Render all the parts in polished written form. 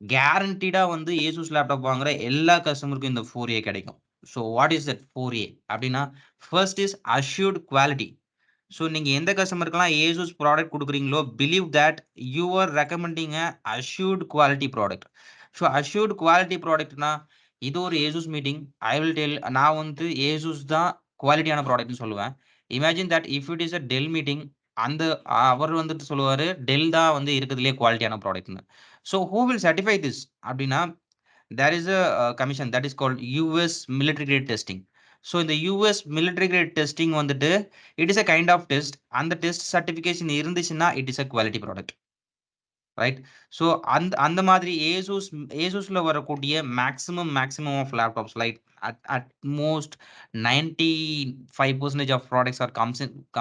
கேரண்டீடா வந்து Asus laptop வாங்குற எல்லா கஸ்டமருக்கும் இந்த 4A கிடைக்கும். So what is that 4A அப்படின்னா, first is assured quality. So நீங்க எந்த கஸ்டமருக்குலாம் Asus ப்ராடக்ட் குடுக்குறீங்களோ, believe that you are recommending a assured quality product. So assured quality ப்ராடக்ட்னா, இது ஒரு Asus meeting. I will tell நான் வந்து Asus தான் குவாலிட்டியான ப்ராடக்ட்ன்னு சொல்லுவேன். Imagine that if it is a Dell meeting, அந்த அவர் வந்துட்டு சொல்லுவாரு, டெல் தான் வந்து இருக்கிறதுலயே குவாலிட்டியான ப்ராடக்ட்ன்னு. So who will certify this அப்படின்னா, there is a commission that is called US military grade testing. So இந்த US military grade testing வந்துட்டு it is a kind of test. அந்த டெஸ்ட் சர்டிஃபிகேஷன் இருந்துச்சுன்னா it is a quality product. Right. So அந்த மாதிரி ஏசூஸ்ல வரக்கூடிய maximum of laptops like at most 95% of products are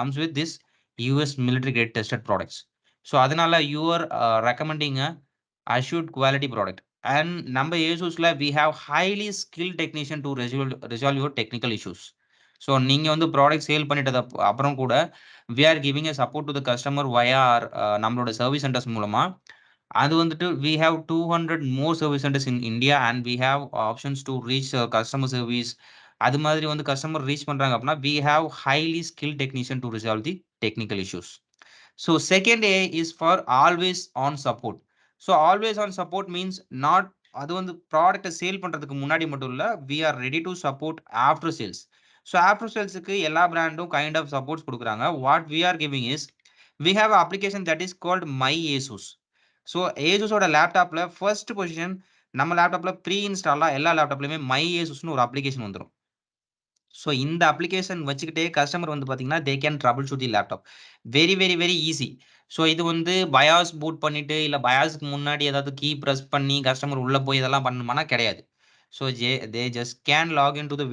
comes with this US military grade tested products. So அதனால you are recommending a assured quality product. And நம்ம ஏசூஸ்ல we have highly skilled technician to resolve your technical issues. So நீங்க வந்து product sale பண்ணிட்டது அப்புறம் கூட we are giving a support to the customer via our நம்மளோட service centres மூலமா. அது வந்துட்டு we have 200 more service centers in India and we have options to reach customer service. அது மாதிரி வந்து கஸ்டமர் ரீச் பண்றாங்க அப்படின்னா we have highly skilled technician to resolve the technical issues. So second A is for always on support. So always on support means not அது வந்து ப்ராடக்ட்ட sale பண்றதுக்கு முன்னாடி மட்டும் இல்ல. we are ready to support after sales. So after salesக்கு எல்லா பிராண்டும் kind of supports குடுக்குறாங்க. What we are giving is we have an application that is called My ASUS. So ASUSஓட லேப்டாப்ல first position நம்ம லேப்டாப்ல ப்ரீ இன்ஸ்டாலா எல்லா லேப்டாப்லயுமே My ASUSன்னு ஒரு application வந்துரும். So இந்த application வச்சுக்கிட்டே கஸ்டமர் வந்து பார்த்தீங்கன்னா, they can trouble shoot the laptop. Very easy. So இது வந்து பயாஸ் பூட் பண்ணிட்டு, இல்ல பயாஸ்க்கு முன்னாடி ஏதாவது கீ பிரஸ் பண்ணி கஸ்டமர் உள்ள போய் இதெல்லாம் பண்ணணுமானா கிடையாது. So they just can log in to the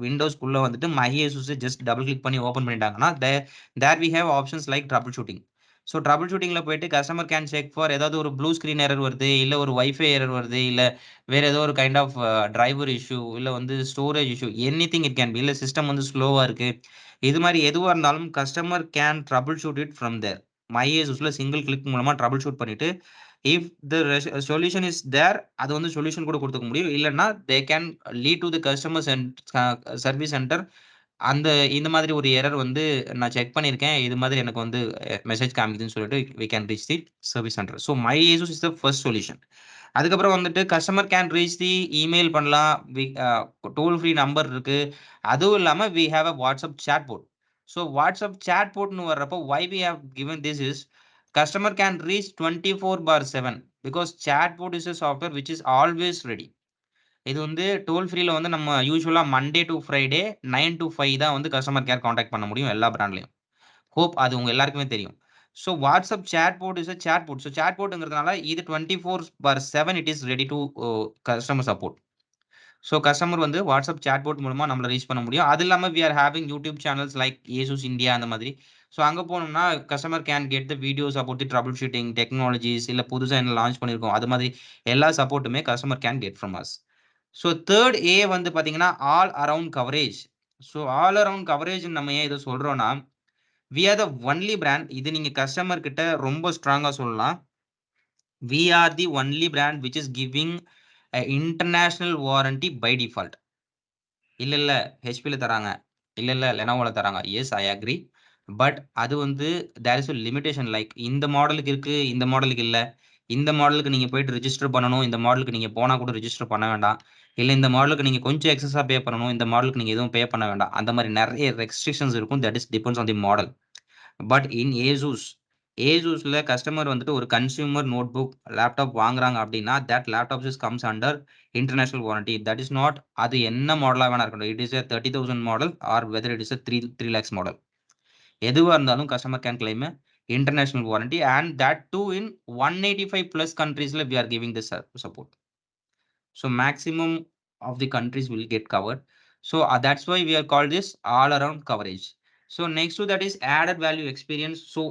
விண்டோஸ்க்குள்ள வந்துட்டு my Asus just double click பண்ணி ஓப்பன் பண்ணிட்டாங்கன்னா, there we have options like trouble shooting. So trouble ஷூட்டிங்ல போயிட்டு கஸ்டமர் கேன் செக் ஃபார் ஏதாவது ஒரு ப்ளூ ஸ்கிரீன் எரர் வருது, இல்ல ஒரு வைஃபை எரர் வருது, இல்ல வேற ஏதோ ஒரு கைண்ட் ஆஃப் டிரைவர் இஷ்யூ, இல்ல வந்து storage issue, anything it can be. இல்ல சிஸ்டம் வந்து ஸ்லோவா இருக்கு. இது மாரி எதுவா இருந்தாலும் customer can trouble shoot it from there. My ஏசூஸ்ல சிங்கிள் கிளிக் மூலமா ட்ரபிள் ஷூட் பண்ணிட்டு, if the solution is there, அது வந்து சொல்யூஷன் கூட குடுத்துக்க முடியும். இல்லன்னா they can lead to the customer service centre. இந்த மாதிரி ஒரு எரர் வந்து நான் செக் பண்ணியிருக்கேன். இது மாதிரி எனக்கு வந்து மெசேஜ் காமிக்குதுன்னு சொல்லிட்டு we can reach the service centre. So my Asus is the first solution. அதுக்கப்புறம் வந்துட்டு customer can reach the email பண்ணலாம். டோல் ஃப்ரீ நம்பர் இருக்கு. அதுவும் இல்லாம we have a WhatsApp chat bot. So WhatsApp chat போட்ன்னு வர்றப்போ why we have given this is customer can reach 24/7 because chat bot is a software which is always ready. இது வந்து toll ஃப்ரீல வந்து நம்ம யூசுவலா மண்டே டூ ஃப்ரைடே 9 to 5 தான் வந்து கஸ்டமர் கேர் கான்டாக்ட் பண்ண முடியும் எல்லா பிராண்ட்லயும். ஹோப் அது உங்க எல்லாருக்குமே தெரியும். So WhatsApp chat bot is a chat bot. So chat போட்ங்கிறதுனால இது 24/7 it is ready to customer support. So customer வந்து வாட்ஸ்அப் சாட் போட் மூலமா நம்மள ரீச் பண்ண முடியும். அது இல்லாம we are having YouTube channels like Asus India அந்த மாதிரி. ஸோ அங்க போனோம்னா customer can get the videos about the trouble shooting, technologies, இல்ல புதுசா என்ன லான்ச் பண்ணியிருக்கோம். அது மாதிரி எல்லா சப்போர்ட்டுமே customer can get from us. So third A வந்து பார்த்தீங்கன்னா, all around coverage. So all around கவரேஜ்ன்னு நம்ம ஏன் இத சொல்றோம்னா, we are the only brand. இது நீங்க கஸ்டமர் கிட்ட ரொம்ப ஸ்ட்ராங்கா சொல்லலாம். We are the only brand which is giving a international warranty by default. இல்ல ஹெச்பில தராங்க. இல்ல லெனோவோல தராங்க. S I agree. பட் அது வந்து there is a limitation like இந்த மாடலுக்கு இருக்கு, இந்த மாடலுக்கு இல்ல. இந்த மாடலுக்கு நீங்க போயிட்டு ரிஜிஸ்டர் பண்ணணும். இந்த மாடலுக்கு நீங்க போனா கூட ரிஜிஸ்டர் பண்ண வேண்டாம். இல்ல இந்த மாடலுக்கு நீங்க கொஞ்சம் எக்ஸஸா பே பண்ணணும். இந்த மாடலுக்கு நீங்க எதுவும் பே பண்ண வேண்டாம். அந்த மாரி நெறைய ரெஸ்ட்ரிக்ஷன்ஸ் இருக்கும். That is depends on the model. But in ஏசூஸ்ல கஸ்டமர் வந்துட்டு ஒரு கன்சியூமர் நோட்புக், லேப்டாப் வாங்குறாங்க அப்படின்னா, that laptop comes under international warranty. That is not அது என்ன மாடலா வேணா இருக்கட்டும். It is a 30,000 model or whether it is a 3 lakhs model. எதுவா இருந்தாலும் customer can claim international warranty and that too in 185 plus கண்ட்ரீஸ்ல we are giving this support. So maximum of the countries will get covered. So that's why we are called this all around coverage. So next to that is added value experience. So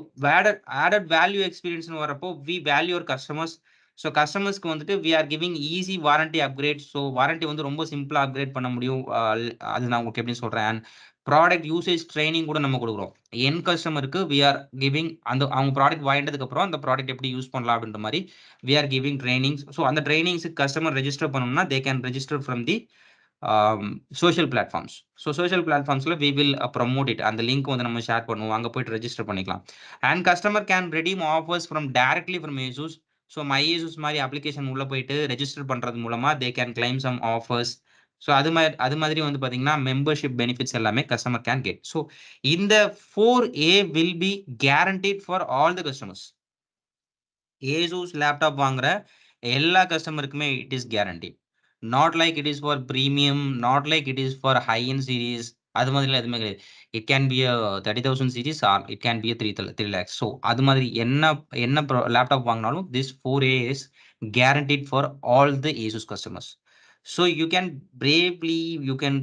added value experience னு வரப்போ we value our customers. So customers க்கு வந்துட்டு we are giving easy warranty upgrade. So warranty வந்து ரொம்ப சிம்பிளா upgrade பண்ண முடியும். அது நான் உங்களுக்கு எப்படி சொல்றேன். ப்ராடக்ட் யூசேஜ் ட்ரெய்னிங் கூட நம்ம குடுக்குறோம். எண்ட் கஸ்டமருக்கு வி ஆர் கிவிங் அவங்க ப்ராடக்ட் வாங்கிட்டதுக்கு அப்புறம் அந்த ப்ராடக்ட் எப்படி யூஸ் பண்ணலாம் அப்படின்ற மாரி we are giving trainings. So அந்த ட்ரெய்னிங்ஸ்க்கு கஸ்டமர் ரெஜிஸ்டர் பண்ணணும்னா they can register from the social platforms. So social பிளாட்ஃபார்ம்ஸ்ல வி வில் ப்ரமோட் இட். அந்த லிங்க் வந்து நம்ம ஷேர் பண்ணுவோம். அங்க போயிட்டு ரெஜிஸ்டர் பண்ணிக்கலாம். And customer can redeem offers from directly from ASUS. So my ASUS மாரி அப்ளிகேஷன் உள்ள போயிட்டு ரெஜிஸ்டர் பண்றது மூலமா they can claim some offers. So அது மாதிரி வந்து பார்த்தீங்கன்னா, மெம்பர்ஷிப் பெனிஃபிட்ஸ் எல்லாமே கஸ்டமர் கேன் கெட். ஸோ இந்த 4A will be guaranteed for all the customers. ASUS laptop வாங்குற எல்லா கஸ்டமருக்குமே it is guaranteed. Not like it is for premium, not like it is for high end series. அது மாதிரிலாம் எதுவுமே கிடையாது. It can be a 30,000 series or it can be a 3 lakhs. So அது மாதிரி என்ன என்ன லேப்டாப் வாங்கினாலும் this 4A is guaranteed for all the ASUS customers. So you can bravely you can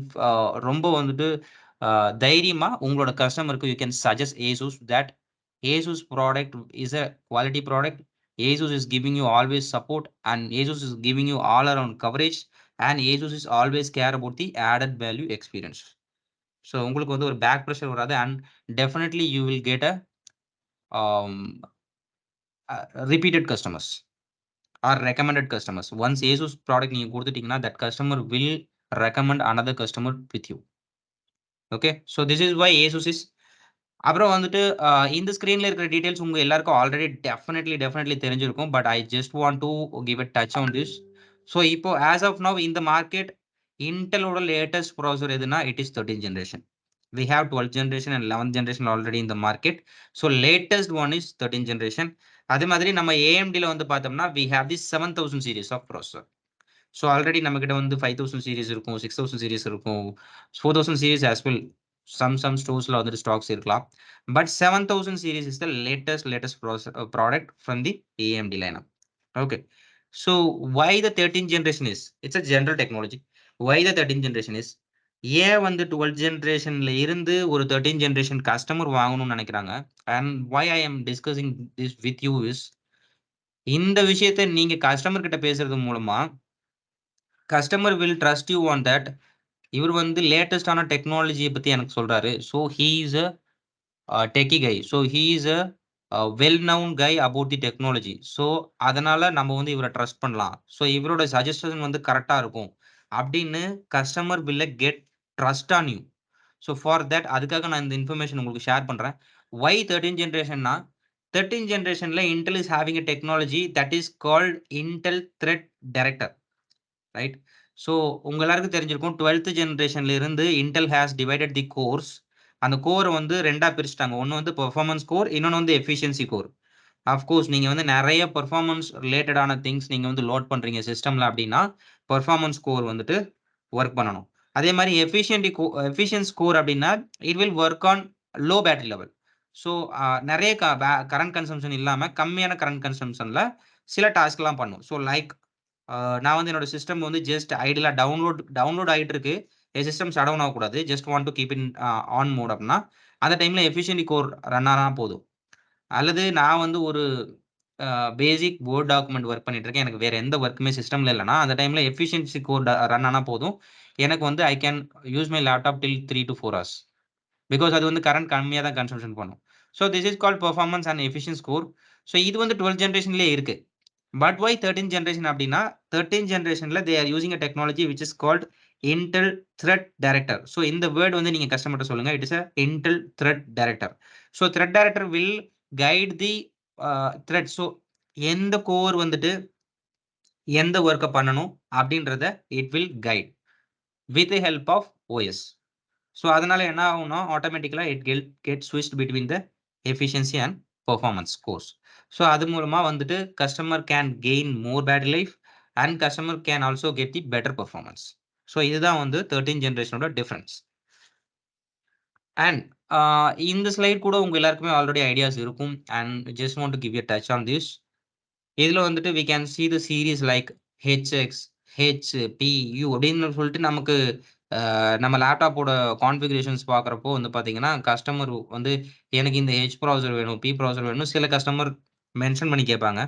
ரொம்ப வந்துட்டு தைரியமா உங்களோட கஸ்டமருக்கு you can suggest ASUS that ASUS product is a quality product. ASUS is giving you always support, and ASUS is giving you all around coverage, and ASUS is always care about the added value experience. So உங்களுக்கு வந்து ஒரு back pressure வராது, and definitely you will get a um, repeated customers or recommended customers. Once ASUS product நீங்க கொடுத்துட்டீங்கன்னா that customer will recommend another customer with you. Okay, so this is why ASUS is. அப்புறம் வந்துட்டு இந்த ஸ்க்ரீன்ல இருக்கிற details உங்க எல்லாருக்கும் already definitely தெரிஞ்சிருக்கும். But I just want to give a touch on this. So இப்போ ஆஸ் ஆஃப் நவ் இந்த மார்க்கெட் இன்டெலோட லேட்டஸ்ட் ப்ராசஸர் எதுனா it is 13th generation. We have 12th generation and 11th generation already in the market. So latest one is 13th generation. அதே மாதிரி நம்ம AMDல வந்து பார்த்தோம்னா we have the 7000 series of processor. So already நம்மகிட்ட வந்து 5000 series இருக்கும், 6000 series இருக்கும், 4000 series as well. some ஸ்டோர்ஸ்ல வந்துட்டு ஸ்டாக்ஸ் இருக்கலாம். But 7000 series is the latest product from the AMD lineup. Okay. So why the 13th generation is? It's a general technology. Why the 13th generation is? ஏன் வந்து 12th generationல இருந்து ஒரு 13th generation customer வாங்கணும்னு நினைக்கிறாங்க? And why I am discussing this with you is, இந்த விஷயத்த நீங்க கஸ்டமர் கிட்ட பேசுறது மூலமா customer will trust you on that. இவர் வந்து லேட்டஸ்டான டெக்னாலஜியை பத்தி எனக்கு சொல்றாரு. So he is a techie guy. So he is a well noun guy about the technology. So அதனால நம்ம வந்து இவரை ட்ரஸ்ட் பண்ணலாம். ஸோ இவரோட சஜஷன் வந்து கரெக்டா இருக்கும் அப்படின்னு customer will get trust on you. So for that அதுக்காக நான் இந்த இன்ஃபர்மேஷன் உங்களுக்கு ஷேர் பண்றேன். வை 13th ஜென்ரேஷன்னா 13th ஜென்ரேஷன்ல Intel is having a technology that is called Intel thread director. Right. So உங்க எல்லாருக்கும் தெரிஞ்சிருக்கும் 12th ஜெனரேஷன்ல இருந்து Intel has divided the cores. அந்த கோரை வந்து 2ஆ பிரிச்சுட்டாங்க. ஒன்று வந்து பெர்ஃபார்மன்ஸ் கோர், இன்னொன்று வந்து எஃபிஷியன்சி கோர். அஃப்கோர்ஸ் நீங்க வந்து நிறைய பெர்ஃபார்மன்ஸ் ரிலேட்டடான திங்ஸ் நீங்க வந்து லோட் பண்றீங்க சிஸ்டம்ல அப்படின்னா பெர்ஃபார்மன்ஸ் கோர் வந்துட்டு ஒர்க் பண்ணணும். அதே மாதிரி எஃபிஷியன்சி கோர் அப்படின்னா it will work on low battery level. So நிறைய கரண்ட் கன்சம்ஷன் இல்லாம கம்மியான கரண்ட் கன்சம்ஷன்ல சில டாஸ்க்லாம் பண்ணும். ஸோ லைக் நான் வந்து என்னோட சிஸ்டம் வந்து ஜஸ்ட் ஐடியலா டவுன்லோட் ஆயிட்டு இருக்கு. என் சிஸ்டம் ஷட் டவுன் ஆகக்கூடாது. Just want to keep in on mode அப்படின்னா அந்த டைம்ல எஃபிஷியன்சி கோர் ரன் ஆனா போதும். அல்லது நான் வந்து ஒரு பேசிக் வேர்ட் டாக்குமெண்ட் ஒர்க் பண்ணிட்டு இருக்கேன். எனக்கு வேற எந்த ஒர்க்குமே சிஸ்டம்ல இல்லைன்னா அந்த டைம்ல எஃபிஷியன்சி கோர் ரன் ஆனா போதும். எனக்கு வந்து I can use my laptop till 3 to 4 hours. Because அது வந்து கரண்ட் கம்மியா தான் கன்சம்ஷன் பண்ணும். So this is called performance and efficiency core. So இது வந்து 12th ஜெனரேஷன்லேயே இருக்கு. பட் வை 13th generation அப்படின்னா 13th generationல they are using a technology which is called Intel Thread Director. So இந்த வேர்ட் வந்து நீங்க கஸ்டமர்ட்ட சொல்லுங்க. It is a Intel Thread Director. So Thread Director will guide the thread. So எந்த core வந்துட்டு எந்த ஒர்க்கை பண்ணணும் அப்படின்றத it will guide with the help of OS. So அதனால என்ன ஆகும்னா ஆட்டோமேட்டிக்கலா it get switched between the efficiency and performance cores. So அது மூலமா வந்துட்டு customer can gain more battery life and customer can also get the better performance. So இதுதான் வந்து 13th ஜென்ரேஷனோட டிஃபரன்ஸ். அண்ட் இந்த ஸ்லைட் கூட உங்க எல்லாருக்குமே ஆல்ரெடி ஐடியாஸ் இருக்கும். And just want to give a touch on this. இதுல வந்துட்டு we can see the series like HX, HPU அப்படின்னு சொல்லிட்டு நமக்கு நம்ம லேப்டாப்போட கான்ஃபிகரேஷன்ஸ் பார்க்குறப்போ வந்து பார்த்தீங்கன்னா கஸ்டமர் வந்து எனக்கு இந்த H ப்ராசஸர் வேணும், P ப்ராசஸர் வேணும் சில கஸ்டமர் மென்ஷன் பண்ணி கேட்பாங்க.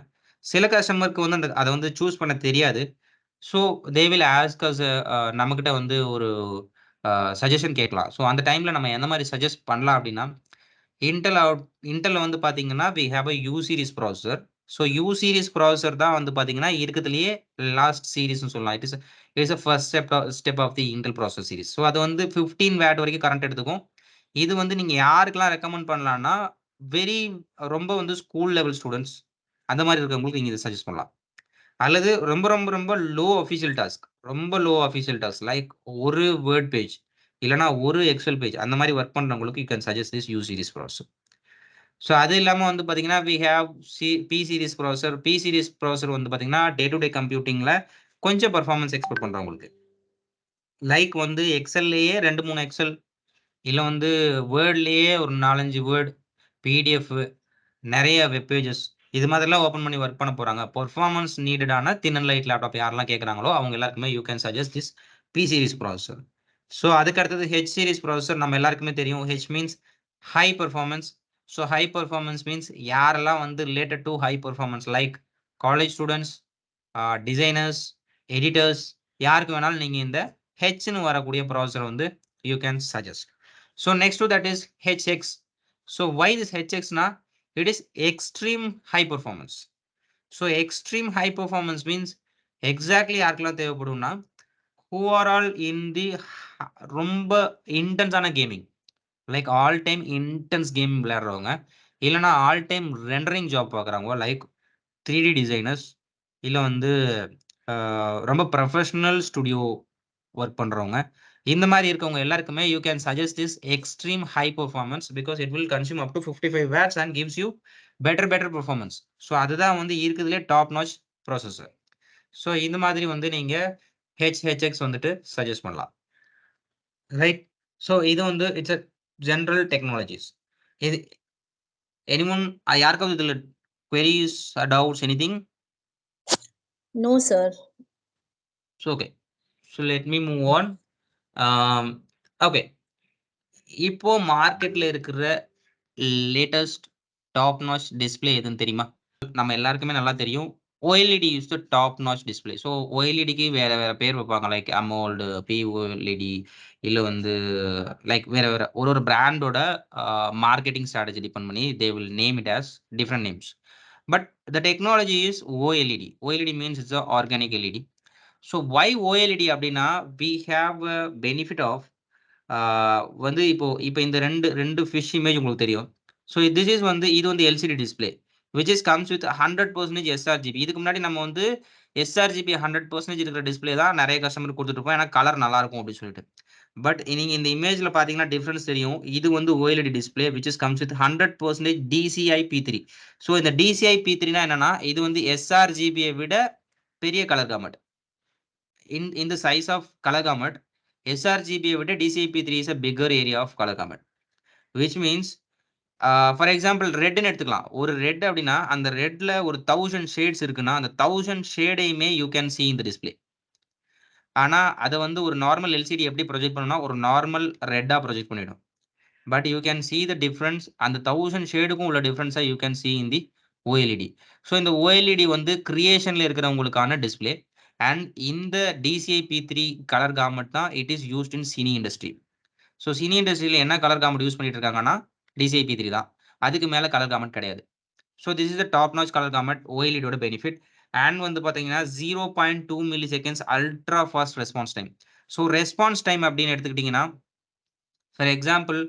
சில கஸ்டமருக்கு வந்து அதை வந்து சூஸ் பண்ண தெரியாது. So they will ask as நம்மக்கிட்ட வந்து ஒரு சஜஷன் கேட்கலாம். ஸோ அந்த டைம்ல நம்ம எந்த மாதிரி சஜெஸ்ட் பண்ணலாம் அப்படின்னா, இன்டெல்ல வந்து பார்த்தீங்கன்னா, we have a U series processor. So U series processor தான் வந்து பார்த்தீங்கன்னா, இருக்கிறதுலயே லாஸ்ட் சீரிஸ்ன்னு சொல்லலாம். It is first step of the Intel processor series. So அது வந்து 15 வாட் வரைக்கும் கரண்ட் எடுத்துக்கும். இது வந்து நீங்க யாருக்கெல்லாம் ரெக்கமெண்ட் பண்ணலாம்னா, வெரி ரொம்ப வந்து ஸ்கூல் லெவல் ஸ்டூடண்ட்ஸ் அந்த மாதிரி இருக்கிறவங்களுக்கு நீங்க இத சஜெஸ்ட் பண்ணலாம். அல்லது ரொம்ப ரொம்ப ரொம்ப லோ அஃபிஷியல் டாஸ்க். ரொம்ப லோ அஃபிஷியல் டாஸ்க் லைக் ஒரு வேர்ட் பேஜ் இல்லன்னா ஒரு எக்ஸெல் பேஜ் அந்த மாரி வொர்க் பண்றவங்களுக்கு you can suggest this U series processor. So அது இல்லாம வந்து பார்த்தீங்கன்னா, we have P series processor. P series processor வந்து பார்த்தீங்கன்னா, டே டு டே கம்ப்யூட்டிங்ல கொஞ்சம் பெர்ஃபார்மன்ஸ் எக்ஸ்பெக்ட் பண்றவங்களுக்கு. லைக் வந்து எக்ஸெல்லேயே 2, 3 எக்ஸெல் இல்ல வந்து வேர்ட்லேயே ஒரு 4, 5 வேர்ட், பிடிஎஃப் நெறைய வெப் பேஜஸ் இது மாதிரிலாம் ஓப்பன் பண்ணி வொர்க் பண்ண போறாங்க. பெர்ஃபார்மன்ஸ் நீடடான தின் அண்ட் லைட் லேப்டாப் யாரெல்லாம் கேட்குறாங்களோ, அவங்க எல்லாருக்குமே you can suggest this P series processor. So அதுக்கு அடுத்தது ஹெச் சீரிஸ் ப்ராசஸர் நம்ம எல்லாருக்குமே தெரியும். H means high performance. So high performance means யாரெல்லாம் வந்து related to high performance like college students, designers, editors யாருக்கு வேணாலும் நீங்க இந்த ஹெச்ன்னு வரக்கூடிய ப்ராசஸர் வந்து you can suggest. So next to that is HX. So why this ஹெச்எக்ஸ்னா it is extreme high performance. So extreme high performance means exactly யாருக்கெல்லாம் தேவைப்படும்னா who are all in the ரொம்ப இன்டென்ஸ் ஆன gaming like all time intense game விளையாடுறவங்க இல்லைன்னா all time rendering job பார்க்குறவங்க like 3D designers இல்ல வந்து ரொம்ப ப்ரொஃபஷனல் ஸ்டுடியோ ஒர்க் பண்றவங்க. இந்த மாரி இருக்கவங்க எல்லாருக்குமே you can suggest this extreme high performance because it will consume up to 55 watts and gives you better performance. So அதுதான் வந்து இருக்கிறதுலே டாப் நாச் ப்ராசஸர். ஸோ இந்த மாதிரி வந்து நீங்க ஹெச்எக்ஸ் வந்துட்டு சஜெஸ்ட் பண்ணலாம். ரைட். ஸோ இது வந்து இட்ஸ் அ ஜெனரல் டெக்னாலஜிஸ். இது எனிஒன் யாருக்காவது இதுல queries or doubts anything? No, sir. So okay. So let me move on. Okay. இப்போ மார்க்கெட்ல இருக்கிற லேட்டஸ்ட் டாப் நாச் டிஸ்ப்ளே எதுன்னு தெரியுமா? நம்ம எல்லாருக்குமே நல்லா தெரியும். OLED is the top notch display. So OLEDக்கு வேற வேற பேர் வைப்பாங்க. லைக் அமோல்டு, POLED இல்ல வந்து லைக் வேற வேற ஒரு பிராண்டோட மார்க்கெட்டிங் ஸ்ட்ராட்டஜி டிபெண்ட் பண்ணி they will name it as different names. But the technology is OLED. OLED means it's organic LED. So why OLED அப்படின்னா we have a benefit of வந்து இப்போ இப்போ இந்த ரெண்டு ஃபிஷ் இமேஜ் உங்களுக்கு தெரியும். ஸோ திஸ் இஸ் வந்து இது வந்து LCD display which is comes with 100% sRGB. இதுக்கு முன்னாடி நம்ம வந்து எஸ்ஆர்ஜிபி 100% இருக்கிற டிஸ்ப்ளே தான் நிறைய கஸ்டமருக்கு கொடுத்துருப்போம். ஏன்னா கலர் நல்லா இருக்கும் அப்படின்னு சொல்லிட்டு. பட் நீங்க இந்த இமேஜ்ல பாத்தீங்கன்னா டிஃபரன்ஸ் தெரியும். இது வந்து OLED display which is comes with 100% DCI P3. So இந்த DCI P3னா என்னன்னா இது வந்து எஸ்ஆர்ஜிபியை விட பெரிய colour comet. in the size of color gamut, sRGB விட DCI-P3 is a bigger area of color gamut, which means for example ரெட்னு எடுத்துக்கலாம். ஒரு red அப்படின்னா அந்த ரெட்ல ஒரு 1000 ஷேட்ஸ் இருக்குன்னா அந்த 1000 ஷேடையுமே you can see in the display. ஆனா அதை வந்து ஒரு நார்மல் எல்சிடி எப்படி ப்ரொஜெக்ட் பண்ணுனா ஒரு நார்மல் ரெட்டா ப்ரொஜெக்ட் பண்ணிடும். But you can see the difference அந்த 1000 ஷேடுக்கும் உள்ள டிஃபரன்ஸை you can see in the OLED. So இந்த OLED வந்து கிரியேஷன்ல இருக்கிறவங்களுக்கான டிஸ்பிளே அண்ட் இந்த DCI P3 கலர் காமெட் தான் it is used in cine industry. So cine இண்டஸ்ட்ரியில் என்ன கலர் காமெட் யூஸ் பண்ணிட்டு இருக்காங்கன்னா DCI P3 தான். அதுக்கு மேலே கலர் காமெட் கிடையாது. So this is the top notch colour gamut OLEDோட பெனிஃபிட். அண்ட் வந்து பார்த்தீங்கன்னா 0.2 milliseconds ultra fast response time. So response time அப்படின்னு எடுத்துக்கிட்டிங்கன்னா ஃபார் எக்ஸாம்பிள்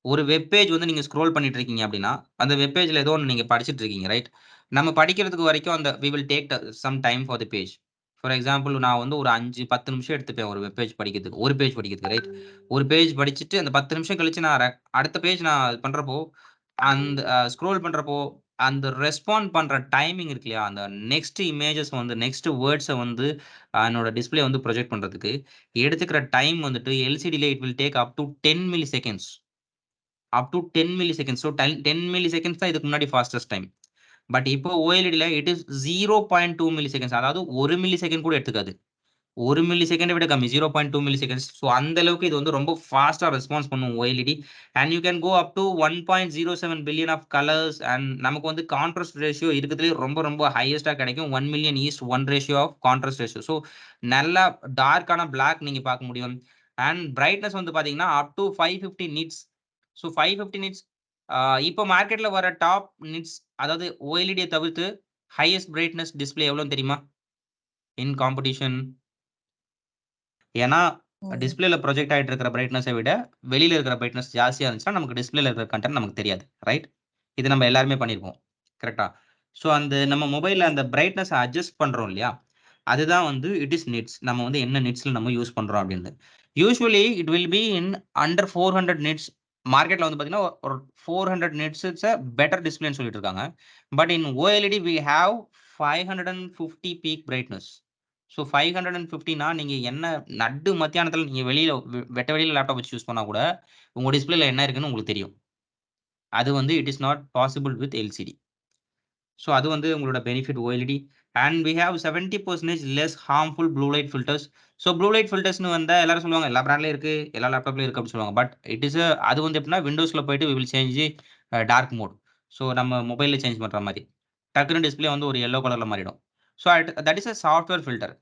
ஒரு வெப் பேஜ் வந்து நீங்க ஸ்க்ரோல் பண்ணிட்டு இருக்கீங்க அப்படின்னா அந்த வெப் பேஜ்ல ஏதோ ஒன்று நீங்க படிச்சுட்டு இருக்கீங்க ரைட். நம்ம படிக்கிறதுக்கு வரைக்கும் அந்த we will take some time for the page. For example நான் வந்து ஒரு 5-10 நிமிஷம் எடுத்துப்பேன் ஒரு வெப் பேஜ் படிக்கிறதுக்கு, ஒரு பேஜ் படிக்கிறதுக்கு ரைட். ஒரு பேஜ் படிச்சுட்டு அந்த 10 நிமிஷம் கழிச்சு நான் அடுத்த பேஜ் நான் பண்றப்போ அந்த ஸ்க்ரோல் பண்றப்போ அந்த ரெஸ்பாண்ட் பண்ற டைமிங் இருக்கு இல்லையா, அந்த நெக்ஸ்ட் இமேஜஸ் வந்து நெக்ஸ்ட் வேர்ட்ஸை வந்து என்னோட டிஸ்பிளே வந்து ப்ரொஜெக்ட் பண்றதுக்கு எடுத்துக்கிற டைம் வந்துட்டு எல்சிடில it will take up to 10 milliseconds. Up to 10 milliseconds. So 10 milliseconds தான் இதுக்கு முன்னாடி ஃபாஸ்டஸ்ட் டைம். பட் இப்போ OLEDல இட் இஸ் 0.2 மில்லி செகண்ட்ஸ். அதாவது 1 மில்லி செகண்ட் கூட எடுத்துக்காது. 1 மில்லி செகண்டை விட கம்மி 0.2 மில்லி செகண்ட்ஸ். ஸோ அந்த அளவுக்கு இது வந்து ரொம்ப ஃபாஸ்ட்டாக ரெஸ்பான்ஸ் பண்ணும் OLED. And you can go up to 1.07 billion of colours. And நமக்கு வந்து கான்ட்ராஸ்ட் ரேஷியோ இருக்கிறதுலே ரொம்ப ரொம்ப ஹையஸ்ட்டாக கிடைக்கும். 1 million is to 1 ratio of contrast ratio. So நல்லா டார்க்கான பிளாக் நீங்கள் பார்க்க முடியும். அண்ட் பிரைட்னஸ் வந்து பார்த்தீங்கன்னா up to 550 nits. So 550 nits இப்போ மார்க்கெட்டில் வர டாப் நிட்ஸ், அதாவது ஓஎல்இடியை தவிர்த்து ஹையஸ்ட் பிரைட்னஸ் டிஸ்பிளே எவ்வளோன்னு தெரியுமா இன் காம்படிஷன்? ஏன்னா டிஸ்பிளேல ப்ரொஜெக்ட் ஆகிட்டு இருக்கிற பிரைட்னஸை விட வெளியில் இருக்கிற பிரைட்னஸ் ஜாஸ்தியாக இருந்துச்சுன்னா நமக்கு டிஸ்பிளேல இருக்கிற கண்டென்ட் நமக்கு தெரியாது, ரைட்? இது நம்ம எல்லாருமே பண்ணியிருப்போம், கரெக்டா? ஸோ அந்த நம்ம மொபைலில் அந்த பிரைட்னஸ் அட்ஜஸ்ட் பண்ணுறோம் இல்லையா, அதுதான் வந்து இட் இஸ் நிட்ஸ். நம்ம வந்து என்ன நிட்ஸில் நம்ம யூஸ் பண்ணுறோம் அப்படின்னு. Usually it will be in under 400 nits. மார்க்கெட்டில் வந்து பார்த்தீங்கன்னா ஒரு 400 நிட்ஸ் இட்ஸ் பெட்டர் டிஸ்பிளேன்னு சொல்லிட்டு இருக்காங்க. But in OLED we have 550 peak brightness. So 550னா நீங்கள் என்ன நடு மத்தியானத்தில் நீங்கள் வெளியில் வெட்ட வெளியில் லேப்டாப் வச்சு யூஸ் பண்ணால் கூட உங்கள் டிஸ்பிளேல என்ன இருக்குன்னு உங்களுக்கு தெரியும். அது வந்து it is not possible with LCD. So அது வந்து உங்களோட benefit OLED. And we have 70% less harmful blue light filters. So blue light ஃபில்டர்ஸ்னு வந்தால் எல்லாரும் சொல்லுவாங்க எல்லா பிராண்ட்லேயும் இருக்குது, எல்லா லேப்டாப்லேயும் இருக்குது அப்படின்னு சொல்லுவாங்க. பட் இட் இஸ் அது வந்து எப்படின்னா விண்டோஸில் போயிட்டு we will change dark mode. So நம்ம மொபைலில் சேஞ்ச் பண்ணுற மாதிரி டக்குன்னு டிஸ்பிளே வந்து ஒரு எல்லோ கலரில் மாறிடும். So that is a software filter.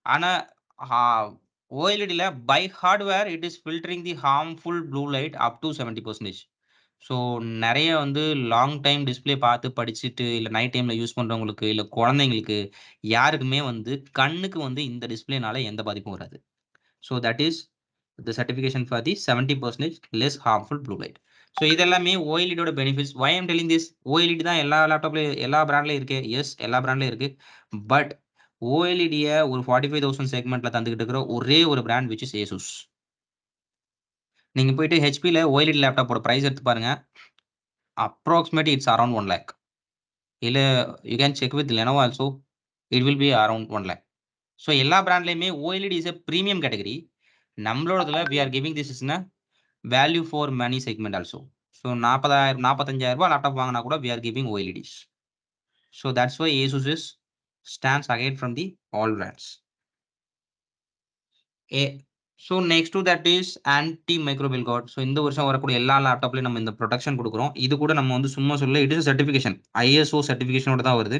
ஆனால் ஓஎல்இடியில் by hardware it is filtering the harmful blue light up to 70%. So நெறைய வந்து லாங் டைம் டிஸ்பிளே பார்த்து படிச்சுட்டு, இல்ல நைட் டைம்ல யூஸ் பண்றவங்களுக்கு, இல்ல குழந்தைங்களுக்கு யாருக்குமே வந்து கண்ணுக்கு வந்து இந்த டிஸ்பிளேனால எந்த பாதிப்பும் வராது. So that is the certification for the 70% less harmful blue light. So இதெல்லாமே ஓஎல்இடியோட benefits. Why I am telling this? OLED தான் எல்லா லேப்டாப்லயும் எல்லா பிராண்ட்லயும் இருக்கு. எஸ், எல்லா பிராண்ட்லயும் இருக்கு. பட் ஓஎல்இடிய ஒரு 45,000 செக்மெண்ட்ல தந்துகிட்டு இருக்கிற ஒரே ஒரு பிராண்ட் விச் இஸ் ஏசூஸ். நீங்க போயிட்டு ஹெச்பில ஓஎல்இடி லேப்டாப்போட பிரைஸ் எடுத்து பாருங்க. Approximately it's around 1 lakh. இல்ல you can check with Lenovo also. It will be around 1 lakh. So எல்லா பிராண்ட்லயுமே OLED is a premium category. நம்மளோடதுல we are giving this is value for money segment also. So 40,000 45,000 laptop வாங்கினா கூட we are giving OLEDs. So that's why Asus is stands again from the all brands. So next to that is anti microbial card. So இந்த வருஷம் வரக்கூடிய எல்லா லேப்டாப்லையும் நம்ம இந்த protection கொடுக்குறோம். இது கூட நம்ம வந்து சும்மா சொல்ல இட் இஸ் சர்டிஃபிகேஷன், ஐஎஸ்ஓ சர்டிஃபிகேஷனோட தான் வருது.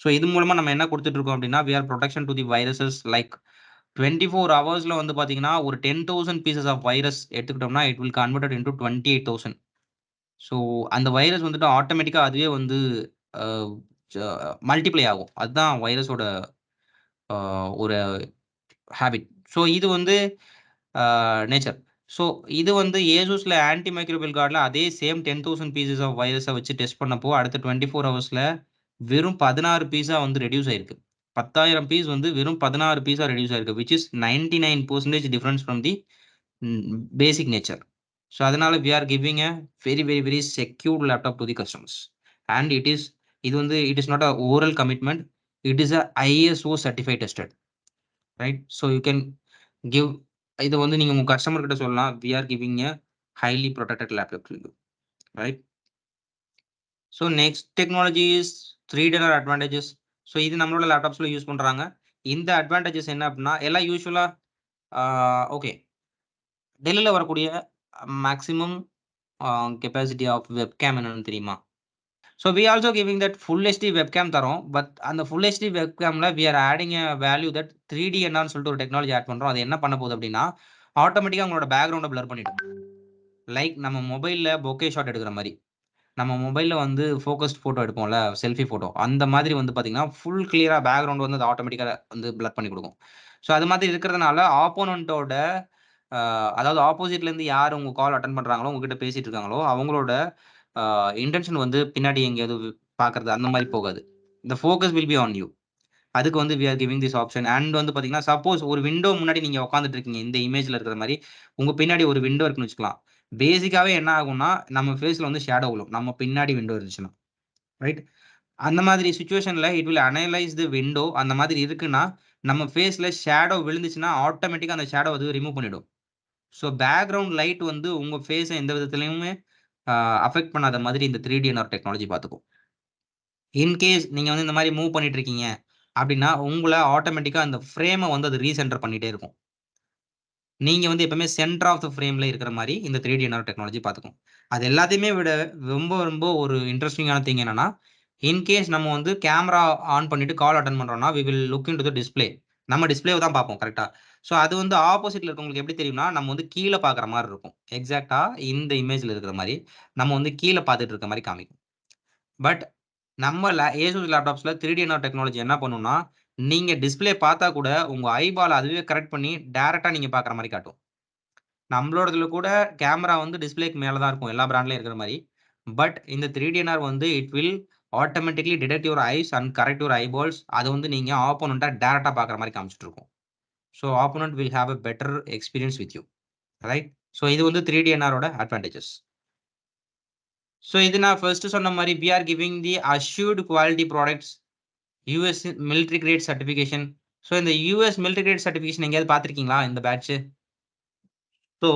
ஸோ இது மூலமா நம்ம என்ன கொடுத்துட்டு இருக்கோம் அப்படின்னா we are protection to the viruses like 24 ஹவர்ஸ்ல வந்து பார்த்தீங்கன்னா ஒரு 10,000 பீசஸ் ஆஃப் வைரஸ் எடுத்துக்கிட்டோம்னா it will converted into 28,000. So அந்த வைரஸ் வந்துட்டு ஆட்டோமேட்டிக்காக அதுவே வந்து மல்டிப்ளை ஆகும். அதுதான் வைரஸோட ஒரு ஹேபிட். ஸோ இது வந்து நேச்சர். ஸோ இது வந்து ஏசூஸ்ல ஆன்டி மைக்ரோபியல் கார்டில் அதே சேம் 10,000 பீசஸ் ஆஃப் வைரஸை வச்சு டெஸ்ட் பண்ணப்போ அடுத்த 24 ஹவர்ஸில் வெறும் 16 பீஸா வந்து ரெடியூஸ் ஆயிருக்கு. 10,000 பீஸ் வந்து வெறும் 16 பீஸா ரெடியூஸ் ஆயிருக்கு, which is 99% difference from the basic nature. So அதனால we are giving a very very very secured laptop to the customers. And இது வந்து it is not a oral commitment, it is a ISO certified tested, right? So you can give இதை வந்து நீங்கள் உங்கள் customer கிட்ட சொல்லலாம் we are giving a highly protected laptop to you, right? So next technology is 3D advantages. So இது நம்மளோட லேப்டாப்ஸில் use பண்ணுறாங்க. இந்த அட்வான்டேஜஸ் என்ன அப்படின்னா எல்லாம் யூஸ்வலாக ஓகே டெல்லியில் வரக்கூடிய மேக்ஸிமம் கெப்பாசிட்டி ஆஃப் வெப்கேம் என்னன்னு தெரியுமா? So we also giving that full HD webcam தரோம். பட் அந்த ஃபுல் ஹெச்டி வெப்கேமில் we are adding a value that 3D என்னன்னு சொல்லிட்டு ஒரு டெக்னாலஜி ஆட் பண்ணுறோம். அது என்ன பண்ண போகுது அப்படின்னா ஆட்டோமேட்டிக்காக உங்களோட பேக்ரவுண்டை பிளர் பண்ணிடும். லைக் நம்ம மொபைலில் பொக்கே ஷாட் எடுக்கிற மாதிரி, நம்ம மொபைலில் வந்து ஃபோக்கஸ்ட் ஃபோட்டோ எடுப்போம்ல, செல்ஃபி ஃபோட்டோ, அந்த மாதிரி வந்து பார்த்தீங்கன்னா ஃபுல் கிளியராக பேக்ரவுண்ட் வந்து அது ஆட்டோமேட்டிக்காக வந்து பிளர் பண்ணி கொடுக்கும். ஸோ அது மாதிரி இருக்கிறதுனால ஆப்போனண்ட்டோட அதாவது ஆப்போசிட்லேருந்து யார் உங்கள் கால் அட்டன் பண்ணுறாங்களோ, உங்ககிட்ட பேசிட்டு இருக்காங்களோ அவங்களோட இன்டென்ஷன் வந்து பின்னாடி எங்கேயாவது பார்க்கறது அந்த மாதிரி போகாது. இந்த focus will be on you. அதுக்கு வந்து we are giving this option. And வந்து பார்த்தீங்கன்னா சப்போஸ் ஒரு விண்டோ முன்னாடி நீங்கள் உட்காந்துட்டு இருக்கீங்க, இந்த இமேஜில் இருக்கிற மாதிரி உங்கள் பின்னாடி ஒரு விண்டோ இருக்குன்னு வச்சுக்கலாம். பேசிக்காகவே என்ன ஆகும்னா நம்ம ஃபேஸில் வந்து ஷேடோ விழும் நம்ம பின்னாடி விண்டோ இருந்துச்சுன்னா, ரைட்? அந்த மாதிரி சுச்சுவேஷனில் it will analyse the window. அந்த மாதிரி இருக்குன்னா நம்ம ஃபேஸில் ஷேடோ விழுந்துச்சுன்னா ஆட்டோமேட்டிக்காக அந்த ஷேடோ வந்து ரிமூவ் பண்ணிடும். ஸோ பேக்ரவுண்ட் லைட் வந்து உங்கள் ஃபேஸை எந்த விதத்துலையுமே அஃபெக்ட் பண்ணாத மாதிரி இந்த 3D டெக்னாலஜி பார்த்துக்கும். இன்கேஸ் நீங்கள் வந்து இந்த மாதிரி மூவ் பண்ணிட்டு இருக்கீங்க அப்படின்னா உங்களை ஆட்டோமேட்டிக்காக அந்த ஃப்ரேமை வந்து அது ரீசென்டர் பண்ணிகிட்டே இருக்கும். நீங்கள் வந்து எப்பவுமே சென்டர் ஆஃப் த ஃப்ரேமில் இருக்கிற மாதிரி இந்த 3D டெக்னாலஜி பார்த்துக்கும். அது எல்லாத்தையுமே விட ரொம்ப ரொம்ப ஒரு இன்ட்ரெஸ்டிங்கான திங் என்னன்னா இன்கேஸ் நம்ம வந்து கேமரா ஆன் பண்ணிட்டு கால் அட்டன் பண்ணுறோம்னா we will look in to the display. நம்ம டிஸ்பிளேவை தான் பார்ப்போம், கரெக்டாக? ஸோ அது வந்து ஆப்போசிட்ல இருக்கவங்களுக்கு எப்படி தெரியும்னா, நம்ம வந்து கீழ பார்க்குற மாரி இருக்கும். எக்ஸாக்ட்டா இந்த இமேஜ்ல இருக்கிற மாரி, நம்ம வந்து கீழ பார்த்துட்டு இருக்க மாரி காமிக்கும். பட் நம்ம Asus லேப்டாப்ஸ்ல 3D NR டெக்னாலஜி என்ன பண்ணும்னா, நீங்க டிஸ்ப்ளே பார்த்தா கூட உங்க ஐபால் அதுவே கரெக்ட் பண்ணி டைரக்ட்டா நீங்க பார்க்குற மாரி காட்டும். நம்மளோடதுல கூட கேமரா வந்து டிஸ்ப்ளேக்கு மேல தான் இருக்கும். எல்லா பிராண்ட்லயும் இருக்கிற மாரி. பட் இந்த 3D NR வந்து it will automatically detect your eyes and correct your eyeballs. அது வந்து நீங்க ஆப்போனன்ட்ட டைரக்ட்டா பார்க்குற மாரி காமிச்சுட்டு இருக்கும். So opponent will have a better experience with you. Right? So இது வந்து 3D NR ஓட அட்வான்டேஜஸ். ஸோ இது நான் ஃபர்ஸ்ட் சொன்ன மாரி we are giving the assured quality products US military grade certification. So இந்த யுஎஸ் மிலிட்டரி கிரேட் சர்டிஃபிகேஷன் எங்கேயாவது பார்த்துருக்கீங்களா இந்த பேட்ச்? ஸோ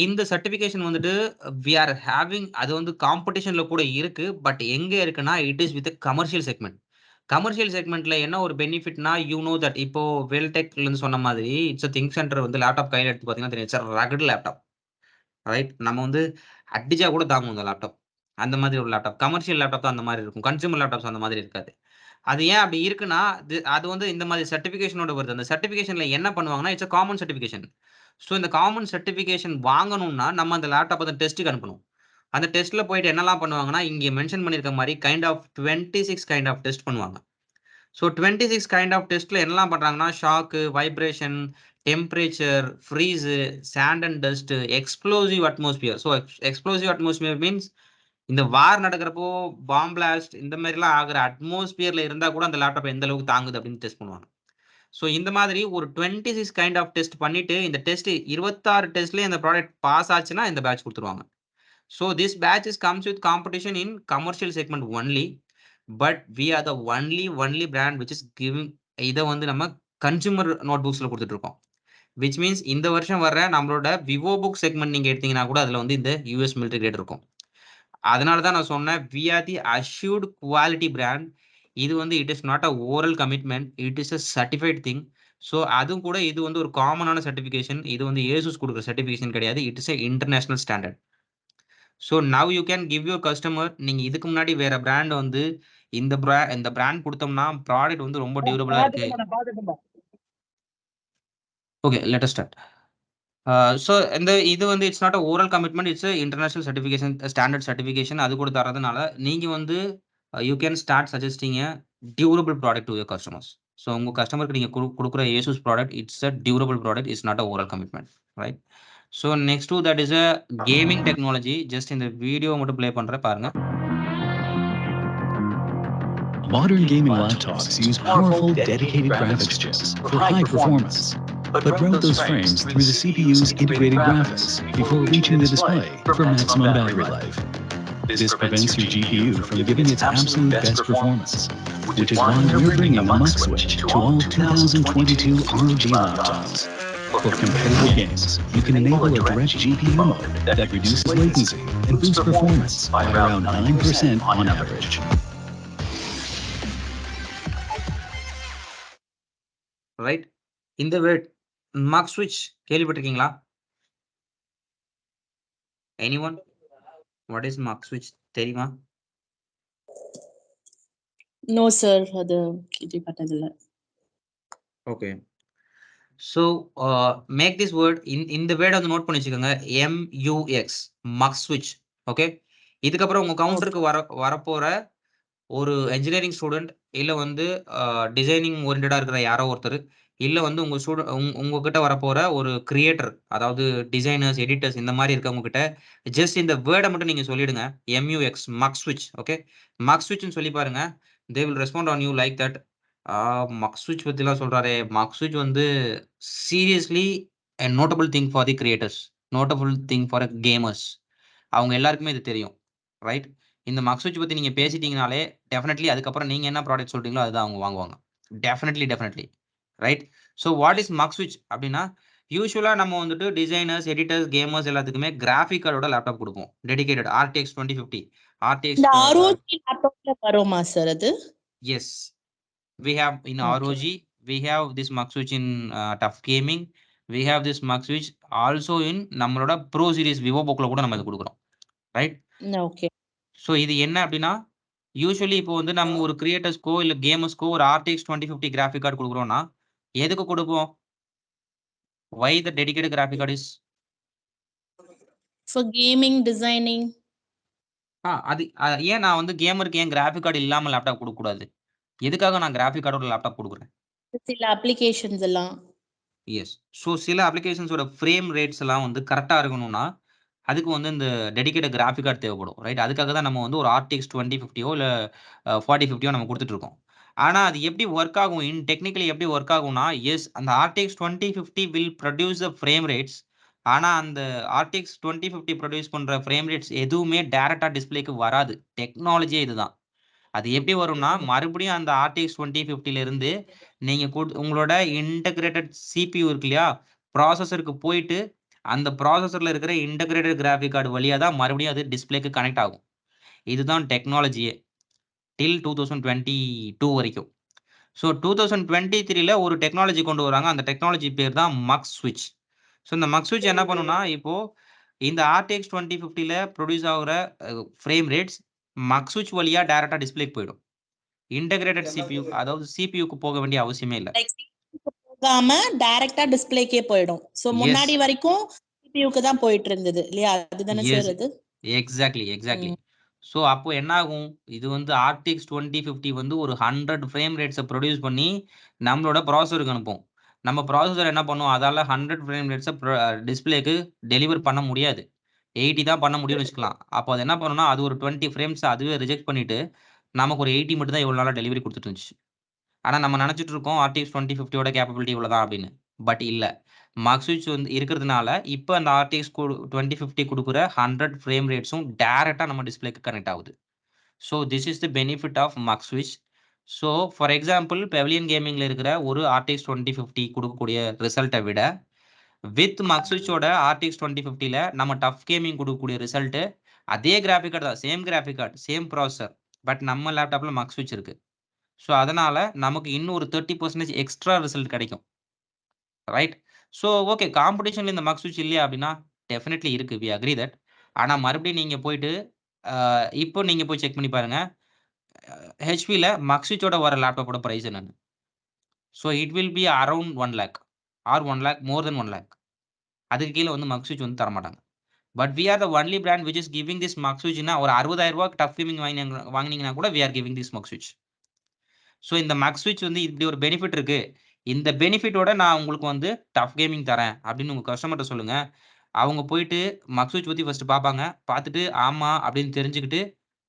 இந்த சர்டிஃபிகேஷன் வந்துட்டு வி ஆர் ஹேவிங் அது வந்து காம்படிஷன்ல கூட இருக்கு. பட் எங்க இருக்குன்னா, it is with commercial segment. Commercial செக்மெண்ட்ல என்ன ஒரு பெனிஃபிட்னா, யூ நோ தட் இப்போ வெல்டெக்லருந்து சொன்ன மாதிரி இட்ஸ் அ திங்க் சென்டர் வந்து லேப்டாப் கையில எடுத்து பார்த்தீங்கன்னா தெரியும். It's a rugged laptop. Right? நம்ம வந்து அடிச்சா கூட தாங்கும் இந்த லேப்டாப். அந்த மாதிரி ஒரு லேப்டாப். கமர்ஷியல் லேப்டாப் தான் அந்த மாரி இருக்கும். கன்சியூமர் லேப்டாப்ஸ் அந்த மாதிரி இருக்காது. அது ஏன் அப்படி இருக்குன்னா, அது வந்து இந்த மாதிரி சர்டிஃபிகேஷனோட வருது. அந்த சர்டிஃபிகேஷன்ல என்ன பண்ணுவாங்கன்னா, it's a common certification. So இந்த காமன் சர்டிஃபிகேஷன் வாங்கணும்னா, நம்ம அந்த லேப்டாப்ப அந்த டெஸ்ட்க்கு அனுப்பணும். அந்த டெஸ்ட்ல போயிட்டு என்னலாம் பண்ணுவாங்கன்னா, இங்க மென்ஷன் பண்ணியிருக்க மாரி kind of 26 kind of test பண்ணுவாங்க. ஸோ 26 கைண்ட் ஆஃப் டெஸ்ட்ல என்னலாம் பண்றாங்கன்னா, shock, vibration, temperature, freeze, sand and dust, explosive atmosphere. So explosive atmosphere means இந்த வார் நடக்கிறப்போ பாம் பிளாஸ்ட் இந்த மாரிலாம் ஆகுற அட்மாஸ்பியர்ல இருந்தா கூட அந்த லேப்டாப் எந்த அளவுக்கு தாங்குது அப்படின்னு டெஸ்ட் பண்ணுவாங்க. ஸோ இந்த மாதிரி ஒரு 26 கைண்ட் ஆஃப் டெஸ்ட் பண்ணிட்டு, இந்த டெஸ்ட் 26 டெஸ்ட்லயும் இந்த ப்ராடக்ட் பாஸ் ஆச்சுன்னா, இந்த பேட்ச் குடுத்துருவாங்க. So this patches comes with competition in commercial segment only. But we are the only brand which is giving இத வந்து நம்ம கன்சியூமர் நோட்புக்ஸ்ல குடுத்துட்டு இருக்கோம். விச் மீன்ஸ் இந்த வருஷம் வர்ற நம்மளோட விவோ புக் செக்மெண்ட் நீங்க எடுத்தீங்கன்னா கூட அதுல வந்து இந்த யுஎஸ் மிலிட்டரி கிரேட் இருக்கும். அதனால தான் நான் சொன்னேன், we are the assured quality brand. இது வந்து it is not a oral commitment. It is a certified thing. So அதுவும் கூட இது வந்து ஒரு காமனான சர்டிஃபிகேஷன். இது வந்து ஏசுஸ் குடுக்குற சர்டிஃபிகேஷன் கிடையாது. It is a international standard. So now you can give your customer நீங்க இதுக்கு முன்னாடி வேற பிராண்ட் வந்து இந்த பிராண்ட் குடுத்தோம்னா, ப்ராடக்ட் வந்து ரொம்ப டியூரபிளா இருக்கு. Okay, let us start. So இது வந்து it's not a oral commitment. It's a international certification, standard certification அது கூட தர்றதுனால, நீங்க வந்து you can start suggesting a durable product to your customers. So உங்க கஸ்டமருக்கு நீங்க குடுக்குற Asus product it's a durable product. It's not a oral commitment. Right? So next to that is a gaming technology. Just இந்த video மட்டும் play பண்றேன் பாருங்க. Modern gaming laptops use powerful, dedicated graphics chips for high performance, but route those frames through the CPU's integrated graphics before reaching the display for maximum battery life. This prevents your GPU from giving its absolute best performance, which is why we're bringing a Mux Switch to all 2022 ROG laptops. For competitive games, you can enable a direct GPU mode that reduces latency and boosts performance by around 9% on average. Right? இந்த word mux ஸ்விட்ச் கேள்விப்பட்டிருக்கீங்களா? Anyone? What is mux ஸ்விட்ச் தெரியுமா? No sir. அது கேள்விப்பட்டதில்ல. Okay. So make this word இந்த வேர்ட வந்து நோட் பண்ணி வச்சுக்கோங்க. MUX மக் ஸ்விட்ச். ஓகே. இதுக்கப்புறம் உங்க கவுண்டருக்கு வரப்போற ஒரு என்ஜினியரிங் ஸ்டூடண்ட் இல்ல வந்து டிசைனிங் ஓரியன்டடா இருக்கிற யாரோ ஒருத்தர், இல்ல வந்து உங்ககிட்ட வரப்போற ஒரு கிரியேட்டர், அதாவது டிசைனர்ஸ், எடிட்டர்ஸ் இந்த மாரி இருக்கவங்க கிட்ட ஜஸ்ட் இந்த வேர்ட மட்டும் நீங்க சொல்லிடுங்க. MUX மக் ஸ்விட்ச். ஓகே. மக் ஸ்விட்ச்னு சொல்லி பாருங்க. They will respond on you like that. Mux ஸ்விட்ச் பத்திலாம் சொல்றாரே. மக் ஸ்விட்ச் வந்து seriously a notable thing for the creators. Notable thing for gamers. அவங்க எல்லாருக்குமே இது தெரியும். ரைட்? இந்த மக் ஸ்விட்ச் பத்தி நீங்க பேசிட்டீங்கனாலே, டெஃபினெட்லி அதுக்கப்புறம் நீங்க என்ன ப்ராடக்ட் சொல்றீங்களோ அதுதான் அவங்க வாங்குவாங்க. Definitely. Right? So what is mux ஸ்விட்ச் அப்படின்னா, யூசுவலா நம்ம வந்துட்டு டிசைனர்ஸ், எடிட்டர்ஸ், கேமர்ஸ் எல்லாத்துக்குமே கிராஃபிக் கார்டோட லேப்டாப் குடுப்போம். Dedicated RTX 2050. RTX இந்த ROG லேப்டாப்ல வருமா சார் அது? Yes. We have in Okay. ROG, we have this mux switch in tough gaming. We have this mux switch also in நம்மளோட Pro Series Vivo bookல கூட நம்ம இது குடுக்குறோம். ரைட்? ஓகே. ஸோ இது என்ன அப்படின்னா, யூசுவலி இப்போ வந்து நம்ம ஒரு கிரியேட்டர்ஸ்க்கோ, இல்ல கேமர்ஸ்க்கோ ஒரு RTX 2050 கிராஃபிக் கார்டு குடுக்குறோம்னா, எதுக்கு குடுப்போம்? Why the dedicated graphic card is? For gaming, designing. அது ஏன் நான் வந்து கேமருக்கு ஏன் கிராஃபிக் கார்டு இல்லாம லேப்டாப் கொடுக்கக்கூடாது? எதுக்காக நான் கிராஃபிக் கார்டோட லேப்டாப் கொடுக்குறேன்? சில அப்ளிகேஷன்ஸ் எல்லாம். எஸ். ஸோ சில அப்ளிகேஷன்ஸோட ஃப்ரேம் ரேட்ஸ் எல்லாம் வந்து கரெக்டா இருக்கணும்னா, அதுக்கு வந்து இந்த டெடிகேட்டட் கிராஃபிக் கார்டு தேவைப்படும். ரைட்? அதுக்காக தான் நம்ம வந்து ஒரு RTX 2050யோ இல்ல 4050யோ நம்ம குடுத்துட்டு இருக்கோம். ஆனா அது எப்படி வொர்க் ஆகும்? டெக்னிக்கலி எப்படி வொர்க் ஆகும்னா, எஸ் அந்த RTX 2050 will produce the frame rates. ஆனா அந்த RTX 2050 ப்ரொடியூஸ் பண்ற ஃப்ரேம் ரேட்ஸ் எதுவுமே டைரக்ட்டா டிஸ்ப்ளேக்கு வராது. டெக்னாலஜியே இதுதான். அது எப்படி வரும்னா, மறுபடியும் அந்த RTX 2050ல இருந்து நீங்க உங்களோட இன்டகிரேட்டட் CPU இருக்கு இல்லையா? ப்ராசஸருக்கு போயிட்டு, அந்த ப்ராசஸர்ல இருக்கிற இன்டகிரேட்டட் கிராஃபிக் கார்டு வழியா தான் மறுபடியும் அது டிஸ்ப்ளேக்கு கனெக்ட் ஆகும். இதுதான் டெக்னாலஜியே. டில் 2022 வரைக்கும். ஸோ 2023ல ஒரு டெக்னாலஜி கொண்டு வராங்க. அந்த டெக்னாலஜி பேர் தான் மக்ஸ் ஸ்விட்ச். ஸோ இந்த மக்ஸ் ஸ்விட்ச் என்ன பண்ணும்னா, இப்போ இந்த RTX 2050ல ப்ரொடியூஸ் ஆகுற ஃப்ரேம் ரேட்ஸ் மக்ஸ் ஸ்விட்ச் வழியா டைரக்ட்டா டிஸ்ப்ளேக்கு போயிடும். இன்டகிரேட்டட் CPU அதாவது CPUக்கு போக வேண்டிய அவசியமே இல்ல. லைக் போகாம டைரக்ட்டா டிஸ்ப்ளேக்கே போயிடும். சோ முன்னாடி வரைக்கும் CPUக்கு தான் போயிட்டு இருந்தது இல்லையா? அதுதானே சார் அது? எக்ஸாக்ட்லி. ஸோ அப்போ என்ன ஆகும்? இது வந்து RTX 2050 வந்து ஒரு 100 ஃப்ரேம் ரேட்ஸை ப்ரொடியூஸ் பண்ணி நம்மளோட ப்ராசஸருக்கு அனுப்பும். நம்ம ப்ராசஸர் என்ன பண்ணும்? அதால 100 ஃப்ரேம் ரேட்ஸை டிஸ்ப்ளேக்கு டெலிவர் பண்ண முடியாது. 80 தான் பண்ண முடியும்னு வச்சுக்கலாம். அப்போ அது என்ன பண்ணும்னா, அது ஒரு 20 ஃப்ரேம்ஸ் அதுவே ரிஜெக்ட் பண்ணிட்டு, நமக்கு ஒரு 80 மட்டும் தான் இவ்வளோ நாளா டெலிவரி குடுத்துட்டு இருந்துச்சு. ஆனா நம்ம நினைச்சிட்டு இருக்கோம் RTX 2050யோட கேப்பபிலிட்டி இவ்வளோதான் அப்படின்னு. பட் இல்ல. மக்ஸ் ஸ்விட்ச் வந்து இருக்கிறதுனால, இப்ப அந்த RTX 2050 குடுக்குற 100 ஃப்ரேம் ரேட்ஸும் டைரக்ட்டா நம்ம டிஸ்ப்ளேக்கு கனெக்ட் ஆகுது. So this is the benefit of MUX ஸ்விட்ச். ஸோ ஃபார் எக்ஸாம்பிள் பெவிலியன் கேமிங்ல இருக்கிற ஒரு RTX 2050 குடுக்கக்கூடிய ரிசல்ட்ட விட, வித் மக்ஸ் ஸ்விட்சோட RTX 2050ல நம்ம டஃப் கேமிங் குடுக்கக்கூடிய ரிசல்ட் அதே கிராஃபிக் கார்டு தான். Same graphic card, same processor. But நம்ம லேப்டாப்ல மக்ஸ் ஸ்விட்ச் இருக்கு. ஸோ அதனால நமக்கு இன்னும் ஒரு 30% எக்ஸ்ட்ரா ரிசல்ட் கிடைக்கும். ரைட்? ஸோ ஓகே காம்படிஷன்ல இந்த மக்ஸ் ஸ்விட்ச் இல்லையா அப்படின்னா, டெஃபினெட்லி இருக்கு. We agree that. ஆனா மறுபடியும் நீங்க போயிட்டு இப்போ நீங்க போய் செக் பண்ணி பாருங்க. HPல மக்ஸ் ஸ்விட்சோட வர லேப்டாப்போட பிரைஸ் என்னன்னு. So it will be around 1 lakh or 1 lakh more than 1 lakh. அதுக்கு கீழ வந்து மக்ஸ் ஸ்விட்ச் வந்து தரமாட்டாங்க. But we are the only brand which is giving this mux ஸ்விட்ச்னா ஒரு ரூ. 60,000 டஃப் கேமிங் வாங்குனீங்கன்னா கூட we are giving this mux ஸ்விட்ச். ஸோ இந்த மக்ஸ் ஸ்விட்ச் வந்து இப்படி ஒரு பெனிஃபிட் இருக்கு. இந்த பெனிஃபிட்டோட நான் உங்களுக்கு வந்து டஃப் கேமிங் தரேன் அப்படின்னு உங்க கஸ்டமர்ட்ட சொல்லுங்க. அவங்க போயிட்டு மக்ஸ் ஸ்விட்ச் பத்தி ஃபர்ஸ்ட் பார்ப்பாங்க. பார்த்துட்டு ஆமா அப்படின்னு தெரிஞ்சுக்கிட்டு,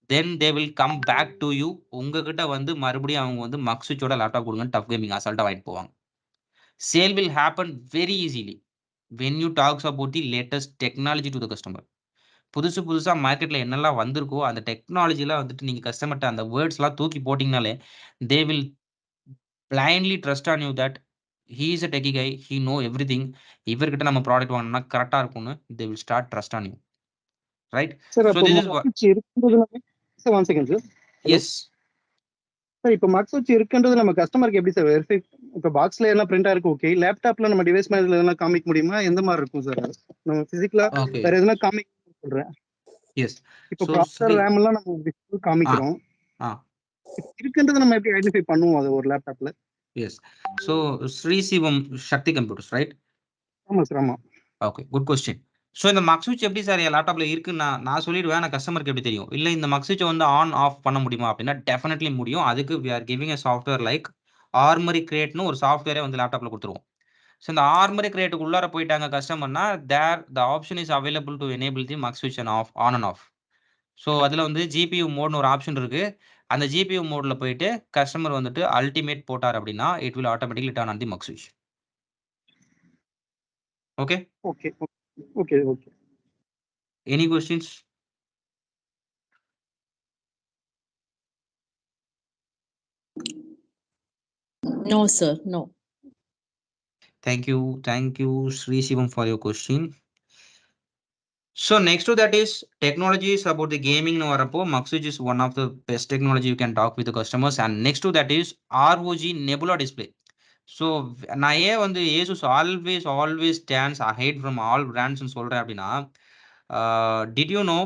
then they will come back to you. உங்ககிட்ட வந்து மறுபடியும் அவங்க வந்து மக்ஸ் ஸ்விட்சோட லேப்டாப் குடுங்கன்னு டஃப் கேமிங் அசால்ட்டா வாங்கிட்டு போவாங்க. Sale will happen very easily when you talks about the latest technology to the customer. புதுசா மார்க்கெட்ல என்னெல்லாம் வந்திருக்கோ, அந்த டெக்னாலஜிலாம் வந்துட்டு நீங்க கஸ்டமர்ட்ட அந்த வேர்ட்ஸ்லாம் தூக்கி போட்டீங்கனாலே, they will blindly trust on you that he is a techie guy. He know everything. இவர்கிட்ட நம்ம ப்ராடக்ட் வாங்குனோம்னா கரெக்ட்டா இருக்கும்னு they will start trust on you. Right? Sir so அப்போ திஸ் இஸ் மக்ஸ் ஸ்விட்ச் இருக்குன்றது sir 1 second sir. Hello yes. Sir, இப்போ mux ஸ்விட்ச் இருக்குன்றது நம்ம கஸ்டமருக்கு எப்படி சார் வெரிஃபை? இப்போ பாக்ஸ்ல எல்லாம் பிரிண்டா இருக்கு, ஓகே. லேப்டாப்ல நம்ம டிவைஸ் மாதிரி எதனா காமிக்க முடியுமா? எந்த மாதிரி இருக்கும் சார்? நம்ம பிசிக்கலா ஓகே. வேற எதனா காமிக்க சொல்றேன். எஸ். இப்போ ஸோ ப்ராசஸர் ரேம் எல்லாம் நம்ம visual ஆ, காமிக்கிறோம். ஆ. இருக்குன்றது நம்ம எப்படி ஐடென்டிஃபை பண்ணுவோம் அது ஒரு லேப்டாப்ல? எஸ். ஸோ ஸ்ரீசிவம் சக்தி கம்ப்யூட்டர்ஸ் ரைட்? ஆமா சார், ஆமா. ஓகே. Good question. ஸோ இந்த மக்ஸ் ஸ்விட்ச் எப்படி சார் என் லேப்டாப்ல இருக்குன்னு நான் சொல்லிடுவேன். ஆனா கஸ்டமருக்கு எப்படி தெரியும்? இல்ல இந்த மக்ஸ் ஸ்விட்ச வந்து ஆன், ஆஃப் பண்ண முடியுமா அப்படின்னா, டெஃபினெட்லி முடியும். அதுக்கு we are giving a software like Armoury கிரியேட்ன்னு ஒரு சாஃப்ட்வேரே வந்து லேப்டாப்ல குடுத்துருவோம். ஸோ இந்த ஆர்மரி கிரியேட்டுக்கு உள்ளார போயிட்டாங்க கஸ்டமர்னா, the option is available to enable the mux ஸ்விட்ச் ஆன் அண்ட் ஆஃப். ஸோ அதுல வந்து GPU மோட்ன்னு ஒரு ஆப்ஷன் இருக்கு. அந்த GPU மோட்ல போயிட்டு கஸ்டமர் வந்துட்டு அல்டிமேட் போட்டார் அப்படின்னா, it will automatically turn on the mux ஸ்விட்ச். Okay. Okay, okay, okay. Any questions? No sir, no. Thank you, Sri Shivam, for your question. So next to that is technologies about the gaming னு வரப்போ mugs ஸ்விட்ச் is one of the best technology you can talk with the customers, and next to that is ROG Nebula display. So நான் ஏன் வந்து ASUS always stands ahead from all brands ன்னு சொல்றேன் அப்படின்னா, did you know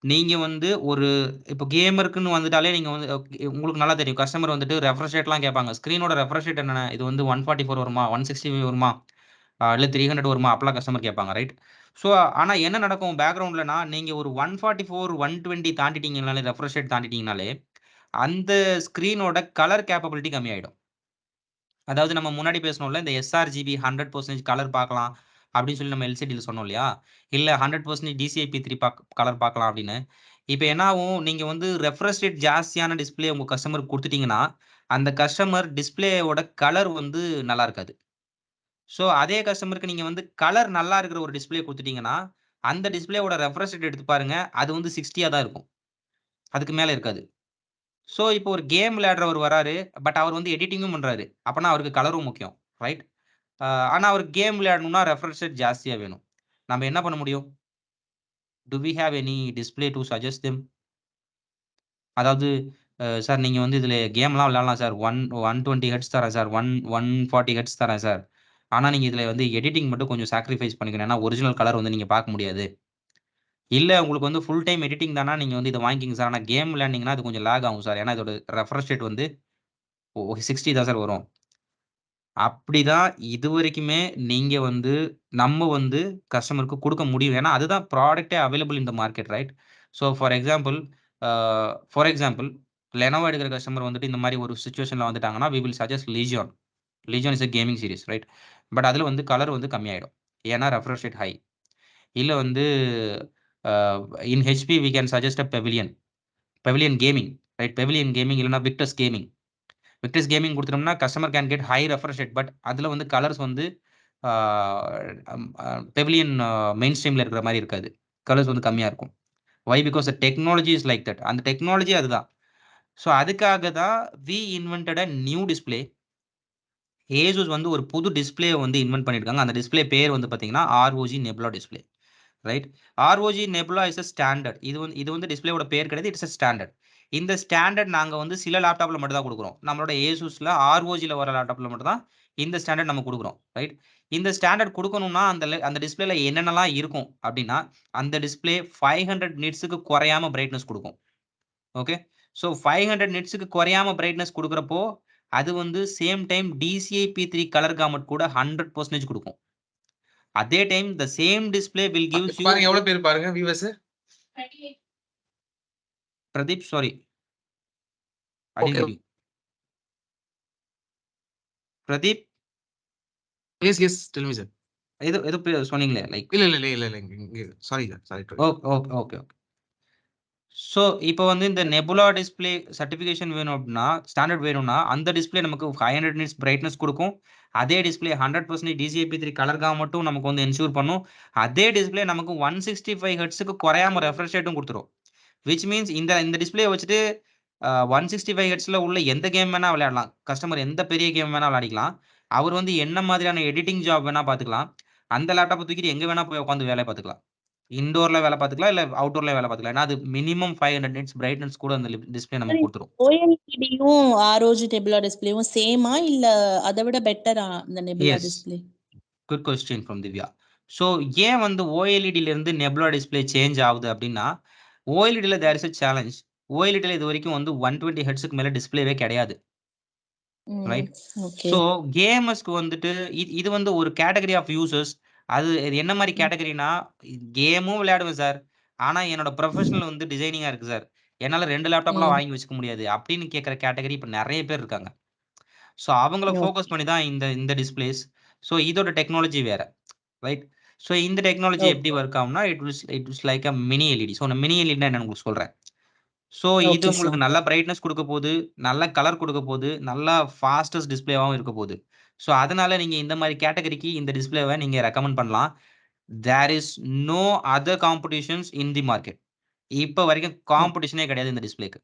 நீங்க வந்து ஒரு இப்போ கேமருக்குன்னு வந்துட்டாலே நீங்க வந்து உங்களுக்கு நல்லா தெரியும். கஸ்டமர் வந்துட்டு ரெஃப்ரெஷ் ரேட்லாம் கேட்பாங்க. ஸ்க்ரீனோட ரெஃப்ரெஷ் ரேட் என்னண்ணே? இது வந்து 144 வருமா? 165 வருமா? இல்லை 300 வருமா அப்பெல்லாம் கஸ்டமர் கேட்பாங்க, ரைட்? ஸோ ஆனால் என்ன நடக்கும் பேக்ரவுண்ட்லனா, நீங்கள் ஒரு 144 120 தாண்டிட்டீங்கனாலே, ரெஃப்ரெஷ் ரேட் தாண்டிட்டீங்கனாலே அந்த ஸ்க்ரீனோட கலர் கேப்பபிலிட்டி கம்மியாயிடும். அதாவது நம்ம முன்னாடி பேசணும்ல, இந்த எஸ்ஆர்ஜிபி 100% கலர் பார்க்கலாம் அப்படின்னு சொல்லி நம்ம எல்சிடியில் சொன்னோம் இல்லையா? இல்லை 100% DCI-P3 கலர் பார்க்கலாம் அப்படின்னு. இப்போ என்ன ஆகும், நீங்கள் வந்து ரெஃப்ரெஷ் ரேட் ஜாஸ்தியான டிஸ்பிளே உங்கள் கஸ்டமருக்கு கொடுத்துட்டீங்கன்னா, அந்த கஸ்டமர் டிஸ்பிளேயோட கலர் வந்து நல்லா இருக்காது. ஸோ அதே கஸ்டமருக்கு நீங்கள் வந்து கலர் நல்லா இருக்கிற ஒரு டிஸ்பிளே கொடுத்துட்டீங்கன்னா, அந்த டிஸ்பிளேயோட ரெஃப்ரெஷ் ரேட் எடுத்து பாருங்க, அது வந்து 60 தான் இருக்கும், அதுக்கு மேலே இருக்காது. ஸோ இப்போ ஒரு கேம் விளையாடுறவர் வராரு, பட் அவர் வந்து எடிட்டிங்கும் பண்றாரு. அப்பனா அவருக்கு கலரும் முக்கியம், ரைட்? ஆனா அவருக்கு கேம் விளையாடணும்னா ரெஃப்ரெஷ் ரேட் ஜாஸ்தியா வேணும். நம்ம என்ன பண்ண முடியும்? Do we have any display to suggest them? அதாவது சார் நீங்க வந்து இதில கேம்லாம் விளையாடலாம் சார். 120 ஹெர்ட்ஸ் தரேன் சார். 140 ஹெர்ட்ஸ் தரேன் சார். ஆனா நீங்க இதில வந்து எடிட்டிங் மட்டும் கொஞ்சம் சாக்ரிஃபைஸ் பண்ணிக்கணும். ஏன்னா ஒரிஜினல் கலர் வந்து நீங்க பார்க்க முடியாது. இல்ல உங்களுக்கு வந்து ஃபுல் டைம் எடிட்டிங் தானா, நீங்க வந்து இத வாங்கிக்கங்க சார். ஆனா கேம் விளையாண்டீங்கன்னா அது கொஞ்சம் லேக் ஆகும் சார். ஏன்னா இதோட ரெஃப்ரெஷ் ரேட் வந்து 60 தான் சார் வரும். அப்படிதான் இதுவரைக்குமே நீங்க வந்து நம்ம வந்து கஸ்டமருக்கு குடுக்க முடியும். ஏன்னா அதுதான் ப்ராடக்ட்டே available in the market, right? So for example Lenovo எடுக்கிற கஸ்டமர் வந்துட்டு இந்த மாரி ஒரு சிச்சுவேஷன்ல வந்துட்டாங்கன்னா, we will suggest Legion. Legion is a gaming series, right? But அதில வந்து கலர் வந்து கம்மியாயிடும். ஏன்னா ரெஃப்ரெஷ் ரேட் ஹை. இல்ல வந்து uh in HP we can suggest a Pavilion. Pavilion Gaming, right? Pavilion Gaming இல்லன்னா Victus Gaming. Victus Gaming குடுத்துட்டோம்னா customer can get high refresh rate. But அதில வந்து கலர்ஸ் வந்து ஆ Pavilion மெயின் ஸ்ட்ரீம்ல இருக்கிற மாரி இருக்காது. கலர்ஸ் வந்து கம்மியா இருக்கும். Why? Because the technology is like that. அந்த டெக்னாலஜி அதுதான். ஸோ அதுக்காக தான் we invented a new display. Asus வந்து ஒரு புது டிஸ்ப்ளே வந்து இன்வென்ட் பண்ணியிருக்காங்க. அந்த டிஸ்ப்ளே பேர் வந்து பார்த்தீங்கன்னா, ROG Nebula display, right? ROG Nebula is a standard. இது வந்து டிஸ்ப்ளேவோட பேர் கிடையாது. It's a standard. இந்த ஸ்டாண்டர்ட் நாங்க வந்து சில லேப்டாப்ல மட்டும் தான் குடுக்குறோம். நம்மளோட Asusல ROGல வர லேப்டாப்ல மட்டும் தான் இந்த ஸ்டாண்டர்ட் நம்ம குடுக்குறோம், ரைட்? இந்த ஸ்டாண்டர்ட் குடுக்கணும்னா அந்த டிஸ்ப்ளேல என்னென்னலாம் இருக்கும் அப்படின்னா, அந்த டிஸ்ப்ளே 500 நிட்ஸ்க்கு குறையாம பிரைட்னஸ் குடுக்கும். ஓகே. ஸோ 500 நிட்ஸ்க்கு குறையாம பிரைட்னஸ் குடுக்குறப்போ, அது வந்து same time DCI-P3 colour comet கூட 100% குடுக்கும். அதே time the same display will gives you பாருங்க எவ்வளவு பேர் பாருங்க viewers. Pradeep, sorry. I didn't okay. get you. Pradeep, yes tell me sir. ஏதோ சொன்னீங்களே லைக். இல்ல. Sorry sir. Sorry. Okay. So இப்போ வந்து இந்த நெபுலா டிஸ்ப்ளே சர்டிஃபிகேஷன் வேணும் அப்படின்னா, ஸ்டாண்டர்ட் வேணும்னா, அந்த டிஸ்ப்ளே நமக்கு 500 நிட்ஸ் பிரைட்னஸ் குடுக்கும். அதே டிஸ்ப்ளே 100% DCI-P3 கலர் காமட்டும் நமக்கு வந்து என்ஷூர் பண்ணும். அதே டிஸ்ப்ளே நமக்கு 165 ஹெர்ட்ஸ்க்கு குறையாம ரெஃப்ரெஷ் ரேட்டும் குடுத்துரும். விச் மீன்ஸ் இந்த டிஸ்ப்ளேய வச்சுட்டு 165 ஹெர்ட்ஸ்ல உள்ள எந்த கேம் வேணா விளையாடலாம். கஸ்டமர் எந்த பெரிய கேம் வேணா விளையாடிக்கலாம். அவர் வந்து என்ன மாதிரியான எடிட்டிங் ஜாப் வேணா பார்த்துக்கலாம். அந்த லேப்டாப்ப தூக்கிட்டு எங்க வேணா போய் உட்கார்ந்து வேலை பார்த்துக்கலாம். இன்டோர்ல வேலை பார்த்துக்கலாம், இல்ல அவுட்டோர்ல வேலை பார்த்துக்கலாம். ஏன்னா அது மினிமம் 500 நிட்ஸ் பிரைட்னஸ் கூட அந்த டிஸ்ப்ளே நமக்கு குடுத்துரும். OLED-யும் ROG Nebula டிஸ்ப்ளேவும் சேமா இல்ல அத விட பெட்டரா இந்த Nebula S. Display? Good question from Divya. So ஏன் வந்து OLEDல இருந்து நெபுலா டிஸ்ப்ளே சேஞ்ச் ஆகுது அப்படின்னா, OLEDல தேர் இஸ் எ சேலஞ்ச். OLEDல இதுவரைக்கும் வந்து 120 ஹெர்ட்ஸ்க்கு மேல டிஸ்ப்ளேவே கிடையாது, ரைட்? ஓகே. ஸோ கேமர்ஸ்க்கு வந்துட்டு இது வந்து ஒரு கேட்டகரி ஆஃப் யூசர்ஸ். இது என்ன மாரி கேட்டகரினா, கேமும் விளையாடுவேன் சார். ஆனா என்னோட ப்ரொஃபஷனல் வந்து டிசைனிங்கா இருக்கு சார். என்னால 2 லேப்டாப்லாம் வாங்கி வச்சுக்க முடியாது அப்படின்னு கேட்கிற கேட்டகரி இப்ப நெறைய பேர் இருக்காங்க. ஸோ அவங்கள ஃபோக்கஸ் பண்ணி தான் இந்த டிஸ்ப்ளேஸ். ஸோ இதோட டெக்னாலஜி வேற, ரைட்? ஸோ இந்த டெக்னாலஜி எப்படி ஒர்க் ஆகும்னா, it is like a mini LED. So நான் மினி எல்இடினா என்னன்னு உங்களுக்கு சொல்றேன். ஸோ இது ஓகே உங்களுக்கு சார். நல்ல பிரைட்னஸ் குடுக்க போது, நல்ல கலர் குடுக்க போது, நல்லா ஃபாஸ்டஸ்ட் டிஸ்ப்ளேவாவும் இருக்க போது. ஸோ அதனால நீங்க இந்த மாரி கேட்டகரிக்கு இந்த டிஸ்ப்ளேவ நீங்க ரெக்கமெண்ட் பண்ணலாம். There is no other competitions in the market. இப்ப வரைக்கும் காம்படிஷனே கிடையாது இந்த டிஸ்ப்ளேக்கு,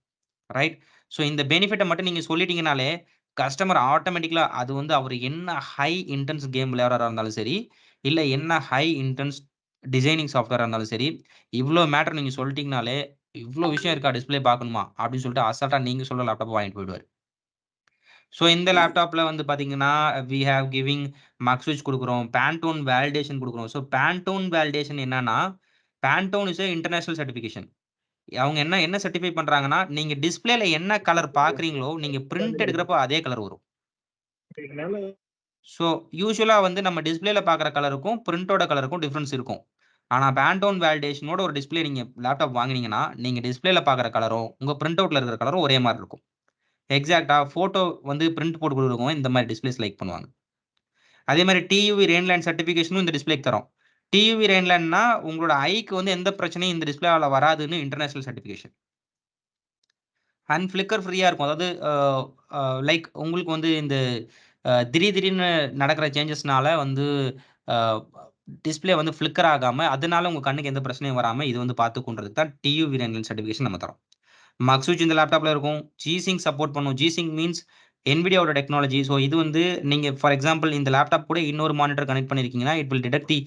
ரைட்? ஸோ இந்த பெனிஃபிட்ட மட்டும் நீங்க சொல்லிட்டீங்கனாலே, கஸ்டமர் ஆட்டோமேட்டிக்கலா அது வந்து அவரு என்ன ஹை இன்டென்ஸ் கேம் விளையாடுறவரா இருந்தாலும் சரி, இல்ல என்ன ஹை இன்டென்ஸ் டிசைனிங் சாஃப்ட்வேரா இருந்தாலும் சரி, இவ்ளோ மேட்டர் நீங்க சொல்லிட்டீங்கனாலே, "இவ்ளோ விஷயம் இருக்கா டிஸ்ப்ளே பார்க்கணுமா?" அப்படின்னு சொல்லிட்டு அசால்ட்டா நீங்க சொல்ற லேப்டாப்ப வாங்கிட்டு போயிடுவாரு. ஸோ இந்த லேப்டாப்ல வந்து பார்த்தீங்கன்னா, வி ஹேவ் கிவிங் மக்ஸ்விட்ச் குடுக்குறோம். பேண்டோன் வேலிடேஷன் குடுக்குறோம். ஸோ பேண்டோன் வேலிடேஷன் என்னன்னா, Pantone is a international certification. அவங்க என்ன சர்டிஃபை பண்றாங்கன்னா, நீங்க டிஸ்ப்ளேல என்ன கலர் பார்க்குறீங்களோ, நீங்க பிரிண்ட் எடுக்கிறப்போ அதே கலர் வரும். ஸோ யூஸ்வலாக வந்து நம்ம டிஸ்பிளேல பார்க்குற கலருக்கும் பிரிண்டோட கலருக்கும் டிஃப்ரென்ஸ் இருக்கும். ஆனால் பேண்டோன் வேலிடேஷனோட ஒரு டிஸ்பிளே நீங்கள் லேப்டாப் வாங்கினீங்கன்னா நீங்கள் டிஸ்பிளேல பார்க்குற கலரும் உங்கள் பிரிண்ட் அவுட்டில் இருக்கிற கலரும் ஒரே மாதிரி இருக்கும். எக்ஸாக்டாக ஃபோட்டோ வந்து பிரிண்ட் போட்டு கொடுக்குறவங்க இந்த மாதிரி டிஸ்பிளேஸ் லைக் பண்ணுவாங்க. அதே மாதிரி டியூவி ரெயின்லைன் சர்டிஃபிகேஷனும் இந்த டிஸ்பிளேக்கு தரோம். டியூவி ரெயின்லைன்னா உங்களோட ஐக்கு வந்து எந்த பிரச்சனையும் இந்த டிஸ்பிளேவால் வராதுன்னு இன்டர்நேஷனல் சர்டிஃபிகேஷன். அண்ட் ஃப்ளிக்கர் ஃப்ரீயாக இருக்கும். அதாவது லைக் உங்களுக்கு வந்து இந்த திடீர்னு நடக்கிற சேஞ்சஸ்னால வந்து டிஸ்பிளே வந்து ஃப்ளிக்கர் ஆகாமல் அதனால உங்கள் கண்ணுக்கு எந்த பிரச்சனையும் வராமல் இது வந்து பார்த்துக்கொண்டதுக்கு தான் டியூவி ரெயின்லைன் சர்டிஃபிகேஷன் நம்ம தரோம். மக் ஸ்விட்ச் இந்த லேப்டாப்பில் இருக்கும். ஜிசிங் சப்போர்ட் பண்ணும். ஜிசிங் மீன்ஸ் NVIDIAவோட டெக்னாலஜி. ஸோ இது வந்து நீங்கள் ஃபார் எக்ஸாம்பிள் இந்த லேப்டாப் கூட இன்னொரு மானிட்டர் கனெக்ட் பண்ணியிருக்கீங்கன்னா it will detect the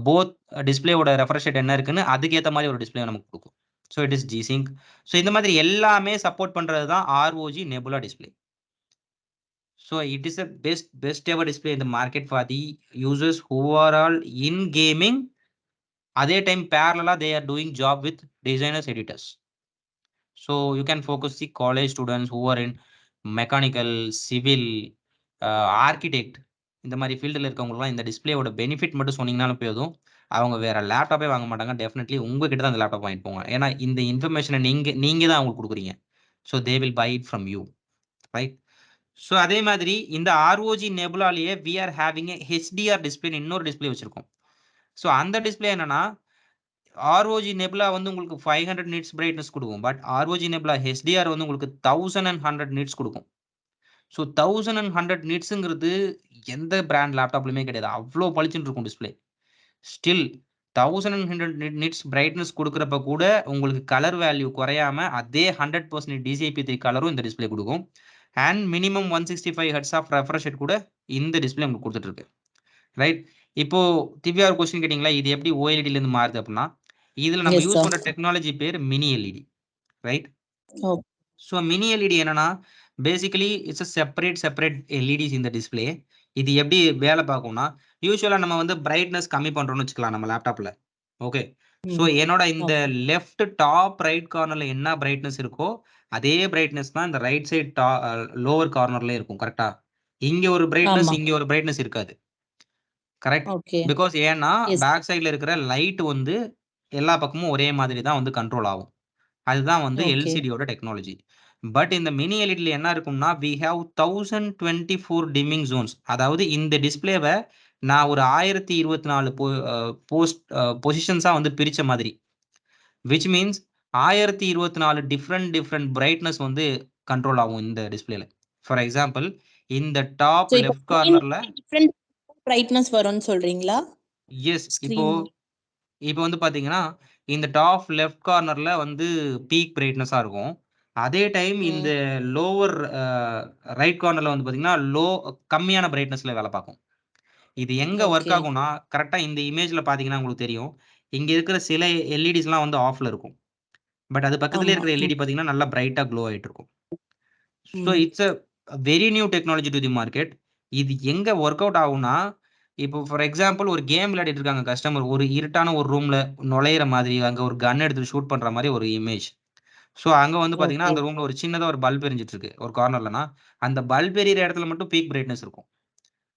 both டிஸ்பிளேவோட ரெஃப்ரெஷ் ரேட் என்ன இருக்குன்னு அதுக்கேற்ற மாதிரி ஒரு டிஸ்பிளே நமக்கு கொடுக்கும். So it is G Sync. So இந்த மாதிரி எல்லாமே சப்போர்ட் பண்ணுறது தான் ROG Nebula display. So it is a best ever display in the market for the users who are all in gaming. At the time parallel they are doing job with designers, editors. So you can focus the college students who are in mechanical, civil, architect. இந்த மாதிரி ஃபீல்டில் இருக்கவங்கலாம் இந்த டிஸ்பிளேயோட benefit மட்டும் சொன்னீங்கனாலும் போதும், அவங்க வேற லேப்டாப்பே வாங்க மாட்டாங்க. டெஃபினெட்லி உங்ககிட்ட தான் அந்த லேப்டாப் வாங்கிட்டு போவாங்க. ஏன்னா இந்த இன்ஃபர்மேஷனை நீங்கள் தான் அவங்களுக்கு கொடுக்குறீங்க. So they will buy it from you, right? So அதே மாதிரி இந்த ROG Nebulaலேயே we are having a HDR display இன்னொரு டிஸ்பிளே வச்சிருக்கோம். ஸோ அந்த டிஸ்பிளே என்னன்னா ROG Nebula வந்து உங்களுக்கு 500 நிட்ஸ் பிரைட்னஸ் கொடுக்கும். பட் ROG Nebula HDR வந்து உங்களுக்கு 1100 நிட்ஸ் கொடுக்கும். ஸோ 1100 நிட்ஸுங்கிறது எந்த பிராண்ட் லேப்டாப்லையுமே கிடையாது. அவ்வளோ பளிச்சுன்னு இருக்கும் டிஸ்பிளே. ஸ்டில் 1100 நிட்ஸ் பிரைட்னஸ் கொடுக்குறப்ப கூட உங்களுக்கு கலர் வேல்யூ குறையாம அதே 100% DCI-P3 கலரும் இந்த டிஸ்பிளே கொடுக்கும். And minimum 165 hertz of refresh rate கூட இந்த டிஸ்பிளே உங்களுக்கு கொடுத்துட்டு இருக்கு, ரைட்? இப்போ திவ்யா ஒரு கொஸ்டின் கேட்டிங்களா, இது எப்படி OLED இருந்து மாறுது அப்படின்னா, இதுல நம்ம யூஸ் பண்ற டெக்னாலஜி பேர் mini LED, right? So mini LED என்னன்னா பேசிக்கலி இட்ஸ் செப்பரேட் LEDs இந்த டிஸ்பிளே. இது எப்படி வேலை பார்க்கும்னா, யூஸ்வலா நம்ம வந்து பிரைட்னஸ் கம்மி பண்றோம்னு வச்சுக்கலாம் நம்ம லேப்டாப்ல. ஓகே, ஸோ என்னோட இந்த லெஃப்ட் டாப் ரைட் கார்னர்ல என்ன பிரைட்னஸ் இருக்கோ அதே பிரைட்னஸ் தான் இந்த ரைட் சைட் லோவர் கார்னர்ல இருக்கும். கரெக்டா? இங்க ஒரு பிரைட்னஸ் இங்க ஒரு பிரைட்னஸ் இருக்காது. கரெக்ட்? பிகாஸ் ஏன்னா பேக் சைட்ல இருக்கிற லைட் வந்து எல்லா பக்கமும் ஒரே மாதிரி தான் வந்து கண்ட்ரோல் ஆகும். அதுதான் வந்து LCDயோட டெக்னாலஜி. பட் இந்த மினி எல்இடில என்ன இருக்கும்னா we have 1024 டிம்மிங் ஜோன்ஸ். அதாவது இந்த டிஸ்பிளேவை நான் ஒரு 1024 பொசிஷன்ஸா வந்து பிரிச்ச மாதிரி, விச் மீன்ஸ் 1024 டிஃப்ரெண்ட் பிரைட்னஸ் வந்து கண்ட்ரோல் ஆகும் இந்த டிஸ்பிளேல. ஃபார் எக்ஸாம்பிள் இந்த டாப் லெஃப்ட் கார்னர்ல டிஃபரண்ட் பிரைட்னஸ் வரும்னு சொல்றீங்களா? எஸ். இப்போ வந்து பாத்தீங்கன்னா இந்த டாப் லெஃப்ட் கார்னர்ல வந்து பீக் பிரைட்னஸா இருக்கும். அதே டைம் இந்த லோவர் ரைட் கார்னர்ல வந்து பாத்தீங்கன்னா கம்மியான பிரைட்னஸ்ல வேலை பார்க்கும். இது எங்க ஒர்க் ஆகும்னா கரெக்டா இந்த இமேஜ்ல பாத்தீங்கன்னா உங்களுக்கு தெரியும், இங்க இருக்கிற சில எல்இடிஸ்லாம் வந்து ஆஃப்ல இருக்கும். பட் அது பக்கத்துல இருக்கிற எல்இடி பாத்தீங்கன்னா நல்லா பிரைட்டா க்ளோ ஆயிட்டு இருக்கும். So it's a very new technology to the market. இது எங்க ஒர்க் அவுட் ஆகும்னா, இப்போ ஃபார் எக்ஸாம்பிள் ஒரு கேம் விளையாடிட்டு இருக்காங்க கஸ்டமர், ஒரு இருட்டான ஒரு ரூம்ல நுழையிற மாதிரி, அங்க ஒரு கன் எடுத்து ஷூட் பண்ற மாதிரி ஒரு இமேஜ். ஸோ அங்க வந்து பாத்தீங்கன்னா அந்த ரூம்ல ஒரு சின்னதா ஒரு பல்ப் எரிஞ்சிட்டு இருக்கு ஒரு கார்னர்லனா, அந்த பல்ப் எரியிற இடத்துல மட்டும் பீக் பிரைட்னஸ் இருக்கும்.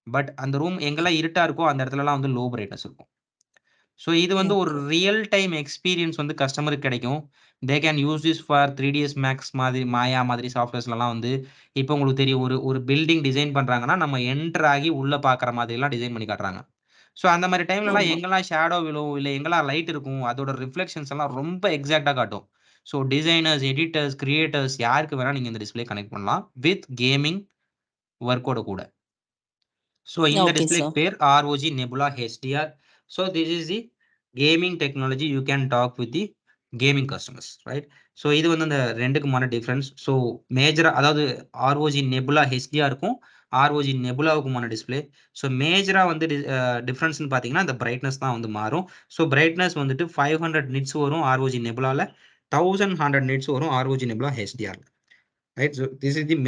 பட் அந்த ரூம் எங்கெல்லாம் இருட்டா இருக்கோ அந்த இடத்துலலாம் வந்து லோ பிரைட்னஸ் இருக்கும். ஸோ இது வந்து ஒரு ரியல் டைம் எக்ஸ்பீரியன்ஸ் வந்து கஸ்டமருக்கு கிடைக்கும். They can use this for 3ds Max மாதிரி மாயா மாதிரி சாஃப்ட்வேர்ஸ்லாம் வந்து இப்போ உங்களுக்கு தெரியும், ஒரு பில்டிங் டிசைன் பண்றாங்கன்னா நம்ம என்டர் ஆகி உள்ள பாக்குற மாதிரிலாம் டிசைன் பண்ணி காட்டுறாங்க. ஸோ அந்த மாதிரி டைம்லலாம் எங்கெல்லாம் ஷேடோ விழும் இல்லை எங்கெல்லாம் லைட் இருக்கும் அதோட ரிஃப்ளெக்ஷன்ஸ் எல்லாம் ரொம்ப எக்ஸாக்டா காட்டும். ஸோ டிசைனர்ஸ், எடிட்டர்ஸ், கிரியேட்டர்ஸ் யாருக்கு வேணா நீங்க இந்த டிஸ்பிளே கனெக்ட் பண்ணலாம் வித் கேமிங் ஒர்க்கோட கூட. ஸோ இந்த டிஸ்பிளே பேர் ROG Nebula HDR. So this is the gaming technology you can talk with the gaming customers, right? So இது வந்து அந்த ரெண்டுக்குமான டிஃப்ரென்ஸ். ஸோ மேஜரா அதாவது ROG Nebula HDR-க்கும் ROG Nebula-வுக்குமான டிஸ்பிளே. ஸோ மேஜரா வந்து டிஃப்ரென்ஸ்னு பார்த்தீங்கன்னா இந்த பிரைட்னஸ் தான் வந்து மாறும். ஸோ பிரைட்னஸ் வந்துட்டு 500 நிட்ஸ் வரும் ROG Nebula-ல, 1100 நிட்ஸ் வரும் ROG Nebula HDR-ல, right? So this is the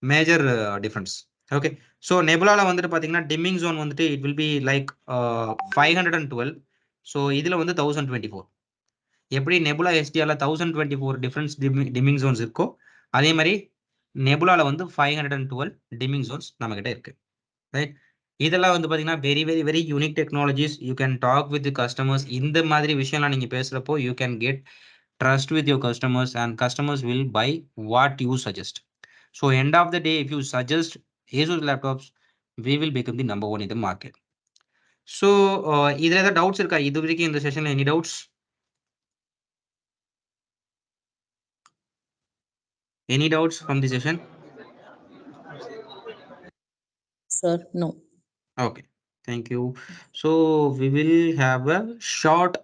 major difference. Okay, so நெபுலால வந்துட்டு பார்த்தீங்கன்னா டிம்மிங் ஜோன் வந்துட்டு it will be like 512. So இதில் வந்து 1024. எப்படி நெபுலா HDR-ல 1024 டிஃப்ரென்ஸ் டிம்மிங் ஜோன்ஸ் இருக்கோ அதே மாதிரி நெபுலால வந்து 512 டிமிங் ஜோன்ஸ் நம்ம கிட்ட இருக்கு. ரைட், இதெல்லாம் வந்து பாத்தீங்கன்னா very very very unique technologies. You can talk with customers. இந்த மாதிரி விஷயம்லாம் நீங்க பேசுறப்போ you can get trust with your customers and customers will buy what you suggest. So end of the day, if you suggest Asus laptops, we will become the number one in the market. So இதுல ஏதாவது doubts இருக்கா இது வரைக்கும் இந்த செஷன்ல? Any doubts? Any doubts from the session? Sir, no. Okay, thank you. So we will have a short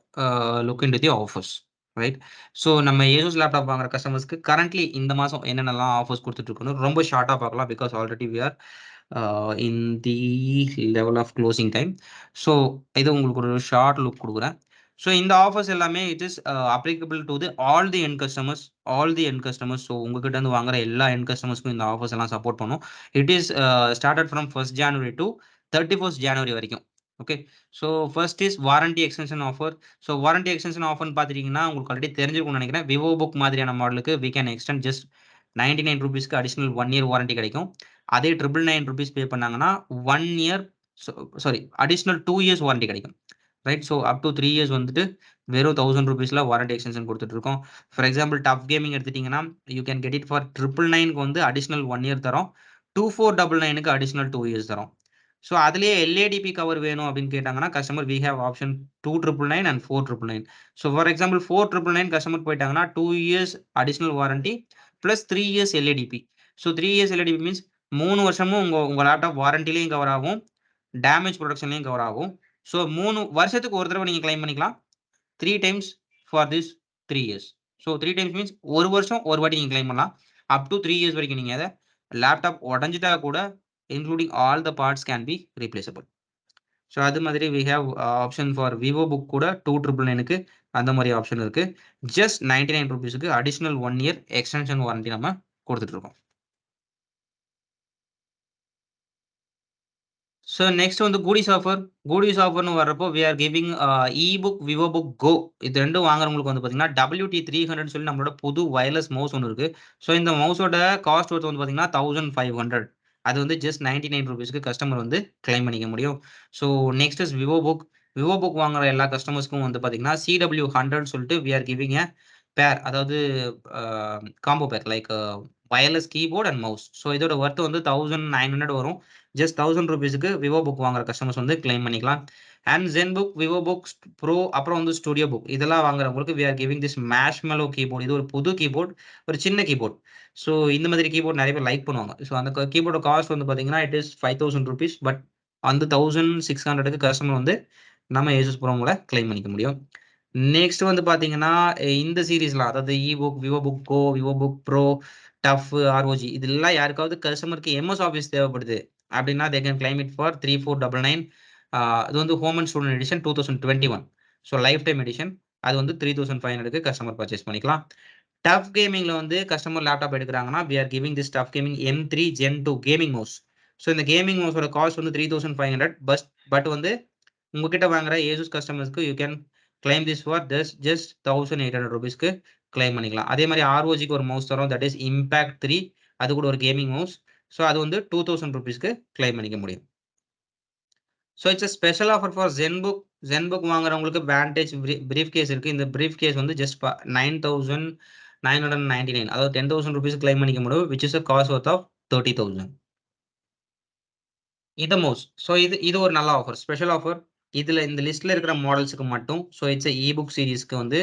look into the offers, right? So நம்ம Asus laptop வாங்குற கஸ்டமர்ஸ்க்கு கரண்ட்லி இந்த மாசம் என்னென்னலாம் ஆஃபர்ஸ் கொடுத்துட்டு இருக்கணும் ரொம்ப ஷார்ட்டா பார்க்கலாம். Because already we are in the level of closing time. So இது உங்களுக்கு ஒரு ஷார்ட் லுக் கொடுக்குறேன். ஸோ இந்த ஆஃபர்ஸ் எல்லாமே it is applicable to the all the end customers. So உங்ககிட்ட இருந்து வாங்குற எல்லா எண்ட் கஸ்டமர்ஸ்க்கும் இந்த ஆஃபர்ஸ் எல்லாம் சப்போர்ட் பண்ணும். It is started from 1st January to 31st January வரைக்கும். ஓகே, so first is warranty extension offer. So warranty extension ஆஃபர்னு பார்த்துட்டீங்கன்னா உங்களுக்கு ஆல்ரெடி தெரிஞ்சிருக்கும்னு நினைக்கிறேன். விவோ புக் மாதிரியான மாடலுக்கு வி கேன் எக்ஸ்டெண்ட் ஜஸ்ட் 99 ரூபீஸ்க்கு அடிஷனல் 1 year வாரண்டி கிடைக்கும். அதே 999 ரூபீஸ் பே பண்ணாங்கன்னா 1 year அடிஷனல் 2 years வாரண்டி கிடைக்கும். Right, so up to 3 years வந்துட்டு வெறும் 1000 ரூபீஸ்ல வாரண்டி எக்ஸ்டென்ஷன் கொடுத்துட்டு இருக்கோம். ஃபார் எக்ஸாம்பிள் டஃப் கேமிங் எடுத்துட்டீங்கன்னா you can get it for 999க்கு வந்து அடிஷனல் 1 year தரோம். 2499க்கு அடிஷனல் 2 years தரோம். ஸோ அதுலேயே எல்ஏடிபி கவர் வேணும் அப்படின்னு கேட்டாங்கன்னா customer we have option 2999 and 4999. So for example 4999 customer போயிட்டாங்கன்னா 2 years additional warranty plus 3 years LADP. So 3 years LADP means 3 வருஷமும் உங்கள் லேப்டாப் வாரண்டிலையும் கவர் ஆகும், டேமேஜ் ப்ரொடக்ஷன்லையும் கவர் ஆகும். ஸோ 3 வருஷத்துக்கு ஒரு தடவை நீங்கள் கிளைம் பண்ணிக்கலாம். 3 times for this 3 years. So 3 times means ஒரு வருஷம் ஒரு வாட்டி நீங்கள் கிளைம் பண்ணலாம். அப் டு 3 years வரைக்கும் நீங்கள் அதை லேப்டாப் உடஞ்சிட்டா கூட including all the parts can be replaceable. So அது மாதிரி we have option for Vivobook கூட 2999க்கு அந்த மாதிரி ஆப்ஷன் இருக்கு. ஜஸ்ட் 99 ரூபீஸ்க்கு அடிஷனல் 1 year எக்ஸ்டென்ஷன் வாரண்டி நம்ம கொடுத்துட்டு இருக்கோம். ஸோ நெக்ஸ்ட் வந்து கூடிஸ் ஆஃபர்னு வர்றப்போ we are giving E book Vivobook Go. இது ரெண்டும் வாங்குறவங்களுக்கு வந்து பார்த்தீங்கன்னா WT300 சொல்லி நம்மளோட புது வயர்லெஸ் மவுஸ் ஒன்று இருக்கு. ஸோ இந்த மவுஸோட காஸ்ட் வந்து பார்த்தீங்கன்னா 1500. அது வந்து ஜஸ்ட் 99 ரூபீஸ்க்கு கஸ்டமர் வந்து கிளைம் பண்ணிக்க முடியும். So next is Vivo book வாங்குற எல்லா கஸ்டமர்ஸ்க்கும் வந்து பார்த்தீங்கன்னா CW100 சொல்லிட்டு we are giving a pair, அதாவது combo pack like wireless keyboard and mouse. So இதோட ஒர்த் வந்து 1900 வரும். ஜஸ்ட் 1000 ரூபீஸ்க்கு விவோ புக் வாங்குற கஸ்டமர்ஸ் வந்து கிளைம் பண்ணிக்கலாம். And Zen book, Vivo book pro, அப்புறம் வந்து ஸ்டுடியோ புக் இதெல்லாம் வாங்குறவங்களுக்கு we are giving this marshmallow keyboard. இது ஒரு புது கீபோர்ட், ஒரு சின்ன கீபோர்ட். ஸோ இந்த மாதிரி கீபோர்ட் நிறைய பேர் லைக் பண்ணுவாங்க. ஸோ அந்த கீபோர்டோட காஸ்ட் வந்து பார்த்தீங்கன்னா இட் இஸ் 5000 ரூபீஸ். பட் அந்த 1600க்கு கஸ்டமர் வந்து நம்ம ஏசஸ் ப்ரோமோல கிளைம் பண்ணிக்க முடியும். நெக்ஸ்ட் வந்து பார்த்தீங்கன்னா இந்த சீரீஸ்லாம், அதாவது E book, Vivobook Go, Vivo book Pro, TUF, ROG இதெல்லாம் யாருக்காவது கஸ்டமருக்கு எம்எஸ் ஆஃபீஸ் தேவைப்படுது அப்படின்னா they can claim it for 3499. இது வந்து home and student edition 2021. So lifetime edition அது வந்து 3500க்கு கஸ்டமர் பர்ச்சேஸ் பண்ணிக்கலாம். டஃப் கேமிங்ல வந்து கஸ்டமர் லேப்டாப் எடுக்கிறாங்கன்னா we are giving this TUF gaming M3 Gen 2 gaming mouse. So இந்த கேமிங் மவுஸோட காஸ்ட் வந்து 3500. பட் வந்து உங்ககிட்ட வாங்குற ஏசஸ் கஸ்டமர்ஸ்க்கு you can claim this for just 1800 ரூபீஸ்க்கு கிளைம் பண்ணிக்கலாம். அதே மாதிரி ஆர்ஓஜிக்கு ஒரு மவுஸ் தரோம், தட் இஸ் இம்பாக்ட் 3. அது கூட ஒரு கேமிங் மவுஸ். ஸோ அது வந்து 2000 ரூபீஸ்க்கு கிளைம் பண்ணிக்க முடியும். So it's special offer for ZenBook வாங்குறவங்களுக்கு வேண்டேஜ் பிரீஃப் கேஸ் இருக்கு. இந்த பிரீஃப் கேஸ் வந்து ஜஸ்ட் 9999, அதாவது 10,000 ரூபீஸ் கிளைம் பண்ணிக்க முடியும், which is a cost worth of 30,000. இது மவுஸ். ஸோ இது ஒரு நல்ல ஆஃபர், ஸ்பெஷல் ஆஃபர். இதுல இந்த லிஸ்ட்ல இருக்கிற மாடல்ஸுக்கு மட்டும். ஸோ இட்ஸ் இபுக் சீரிஸ்க்கு வந்து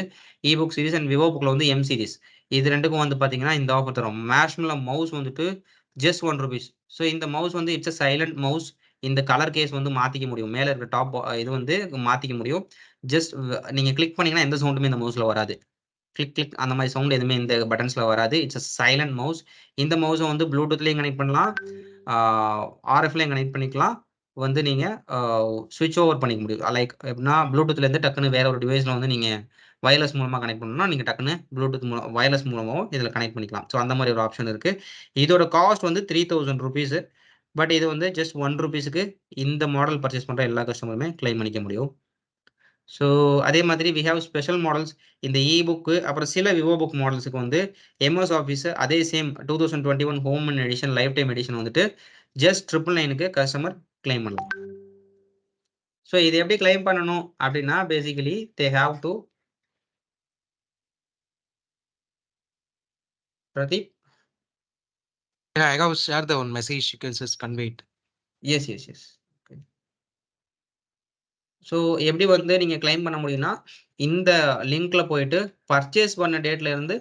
இபுக் சீரிஸ் அண்ட் விவோ புக்ல வந்து எம் சீரிஸ் இது ரெண்டுக்கும் வந்து பாத்தீங்கன்னா இந்த ஆஃபர் தரும். மேஷ்மெல்லோ மவுஸ் வந்துட்டு ஜஸ்ட் 1 ரூபீஸ். ஸோ இந்த மவுஸ் வந்து இட்ஸ் சைலண்ட் மவுஸ். இந்த கலர் கேஸ் வந்து மாத்திக்க முடியும், மேல இருக்க டாப் இது வந்து மாத்திக்க முடியும். ஜஸ்ட் நீங்க கிளிக் பண்ணீங்கன்னா எந்த சவுண்டுமே இந்த மவுஸ்ல வராது. கிளிக் அந்த மாதிரி சவுண்ட் எதுவுமே இந்த பட்டன்ஸ்ல வராது. It's silent mouse. இந்த மவுஸை வந்து ப்ளூடூத்லயும் கனெக்ட் பண்ணலாம், ஆர்எஃப்லையும் கனெக்ட் பண்ணிக்கலாம். வந்து நீங்க ஸ்விட்ச் ஓவர் பண்ணிக்க முடியும். லைக் எப்படின்னா ப்ளூடூத்ல இருந்து டக்குன்னு வேற ஒரு டிவைஸ்ல வந்து நீங்க வயர்லெஸ் மூலமா கனெக்ட் பண்ணணும்னா நீங்க டக்குன்னு ப்ளூடூத் மூலம் வயர்லெஸ் மூலமாவும் இதுல கனெக்ட் பண்ணிக்கலாம். ஸோ அந்த மாதிரி ஒரு ஆப்ஷன் இருக்கு. இதோட காஸ்ட் வந்து 3000 ரூபீஸ். பட் இது வந்து ஜஸ்ட் 1 ரூபீஸ்க்கு இந்த மாடல் பர்ச்சேஸ் பண்ற எல்லா கஸ்டமருமே கிளைம் பண்ணிக்க முடியும். ஸோ அதே மாதிரி வி ஹேவ் ஸ்பெஷல் மாடல்ஸ் இந்த இபுக்கு அப்புறம் சில விவோ புக் மாடல்ஸுக்கு வந்து எம்எஸ் ஆஃபீஸ் அதே same 2021 home edition life time edition வந்துட்டு ஜஸ்ட் 999க்கு கஸ்டமர் கிளைம் பண்ணலாம். ஸோ இது எப்படி கிளைம் பண்ணணும் அப்படின்னா basically they have to Pradeep. Yeah, I have shared the one message you can just convey it. Yes yes yes. So எப்படி வந்து நீங்கள் claim பண்ண முடியும்னா இந்த லிங்க்ல போயிட்டு பர்ச்சேஸ் பண்ண டேட்ல இருந்து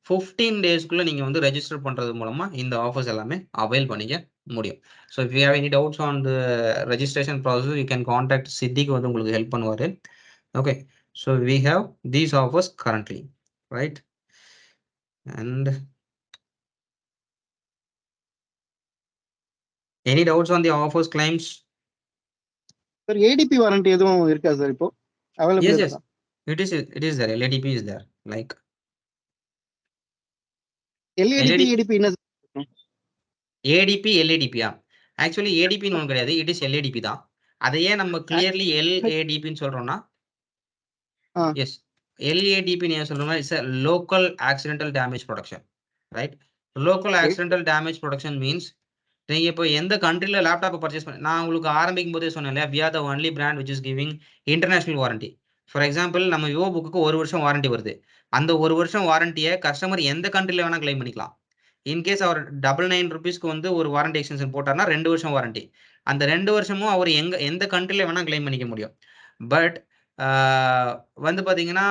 15 டேஸ்க்குள்ள நீங்கள் வந்து ரெஜிஸ்டர் பண்ணுறது மூலமாக இந்த ஆஃபர்ஸ் எல்லாமே அவைல் பண்ணிக்க முடியும். So if you have any doubts on the registration process you can contact சித்திக்கு வந்து உங்களுக்கு ஹெல்ப் பண்ணுவார். Okay, so we have these offers currently, right? And any doubts on the offers claims? Sir ADP warranty எதுவும் இருக்கா sir இப்போ available Yes, yes. இருக்கா? It is there. LADP is there. Like LADP ADP என்ன sir? ADP, LADP. Actually ஏடிபின்னு ஒன்று கிடையாது, it is LADP தான். அதையே நம்ம கிளியர்லி LADPன்னு சொல்றோம்னா எஸ் LADPன்னு ஏன் சொல்றோம்னா it's local accidental damage production, right? Local accidental damage production means நீங்க இப்போ எந்த கண்ட்ரில லேப்டாப் பர்ச்சேஸ் பண்ணி நான் உங்களுக்கு ஆரம்பிக்கும் போதே சொன்னேன், we are the only brand which is giving international warranty. For example நம்ம விவோ புக்கு 1 வருஷம் வாரண்டி வருது. அந்த 1 வருஷம் வாரண்டியை கஸ்டமர் எந்த கண்ட்ரில வேணா கிளைம் பண்ணிக்கலாம். இன்கேஸ் அவர் 99 ருபீஸ்க்கு வந்து ஒரு வாரண்டி எக்ஸ்டென்ஷன் போட்டார்னா 2 வருஷம் வாரண்டி. அந்த 2 வருஷமும் அவர் எந்த கண்ட்ரில வேணா கிளைம் பண்ணிக்க முடியும். பட் வந்து பார்த்தீங்கன்னா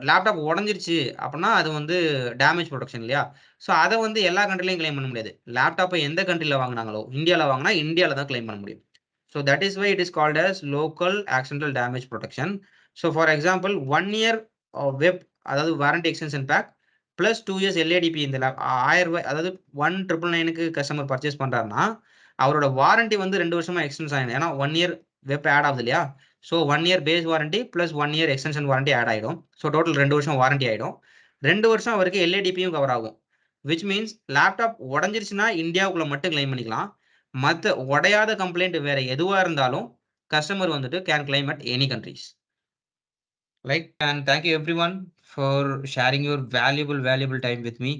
லேப்டாப் உடஞ்சிருச்சு அப்படின்னா அது வந்து டேமேஜ் ப்ரொடக்ஷன் இல்லையா? ஸோ அதை வந்து எல்லா கண்ட்ரிலையும் கிளைம் பண்ண முடியாது. லேப்டாப்பை எந்த கண்ட்ரியில் வாங்கினாங்களோ இந்தியாவில் வாங்கினா இந்தியாவில் தான் கிளைம் பண்ண முடியும். So that is why it is called as local accidental damage production. So for example 1 year web அதாவது warranty extension pack plus 2 years LADP இந்த 1000 ரூபாய் அதாவது 1999க்கு கஸ்டமர் பர்ச்சேஸ் பண்ணுறாருன்னா அவரோட வாரண்டி வந்து 2 வருஷமா எக்ஸ்டென்ஸ் ஆகிடும். ஏன்னா 1 இயர் வெப் ஆட் ஆகுது இல்லையா? So 1 year base warranty plus 1 year extension warranty add ஆகிடும். ஸோ டோட்டல் 2 வருஷம் வாரண்டி ஆகிடும். 2 வருஷம் அவருக்கு LADPயும் கவர் ஆகும். விச் மீன்ஸ் லேப்டாப் உடஞ்சிருச்சுன்னா இந்தியாவுக்குள்ள மட்டும் கிளைம் பண்ணிக்கலாம். மற்ற உடையாத கம்ப்ளைண்ட் வேற எதுவாக இருந்தாலும் கஸ்டமர் வந்துட்டு can claim at any countries. Right, and thank you everyone for sharing your valuable time with me.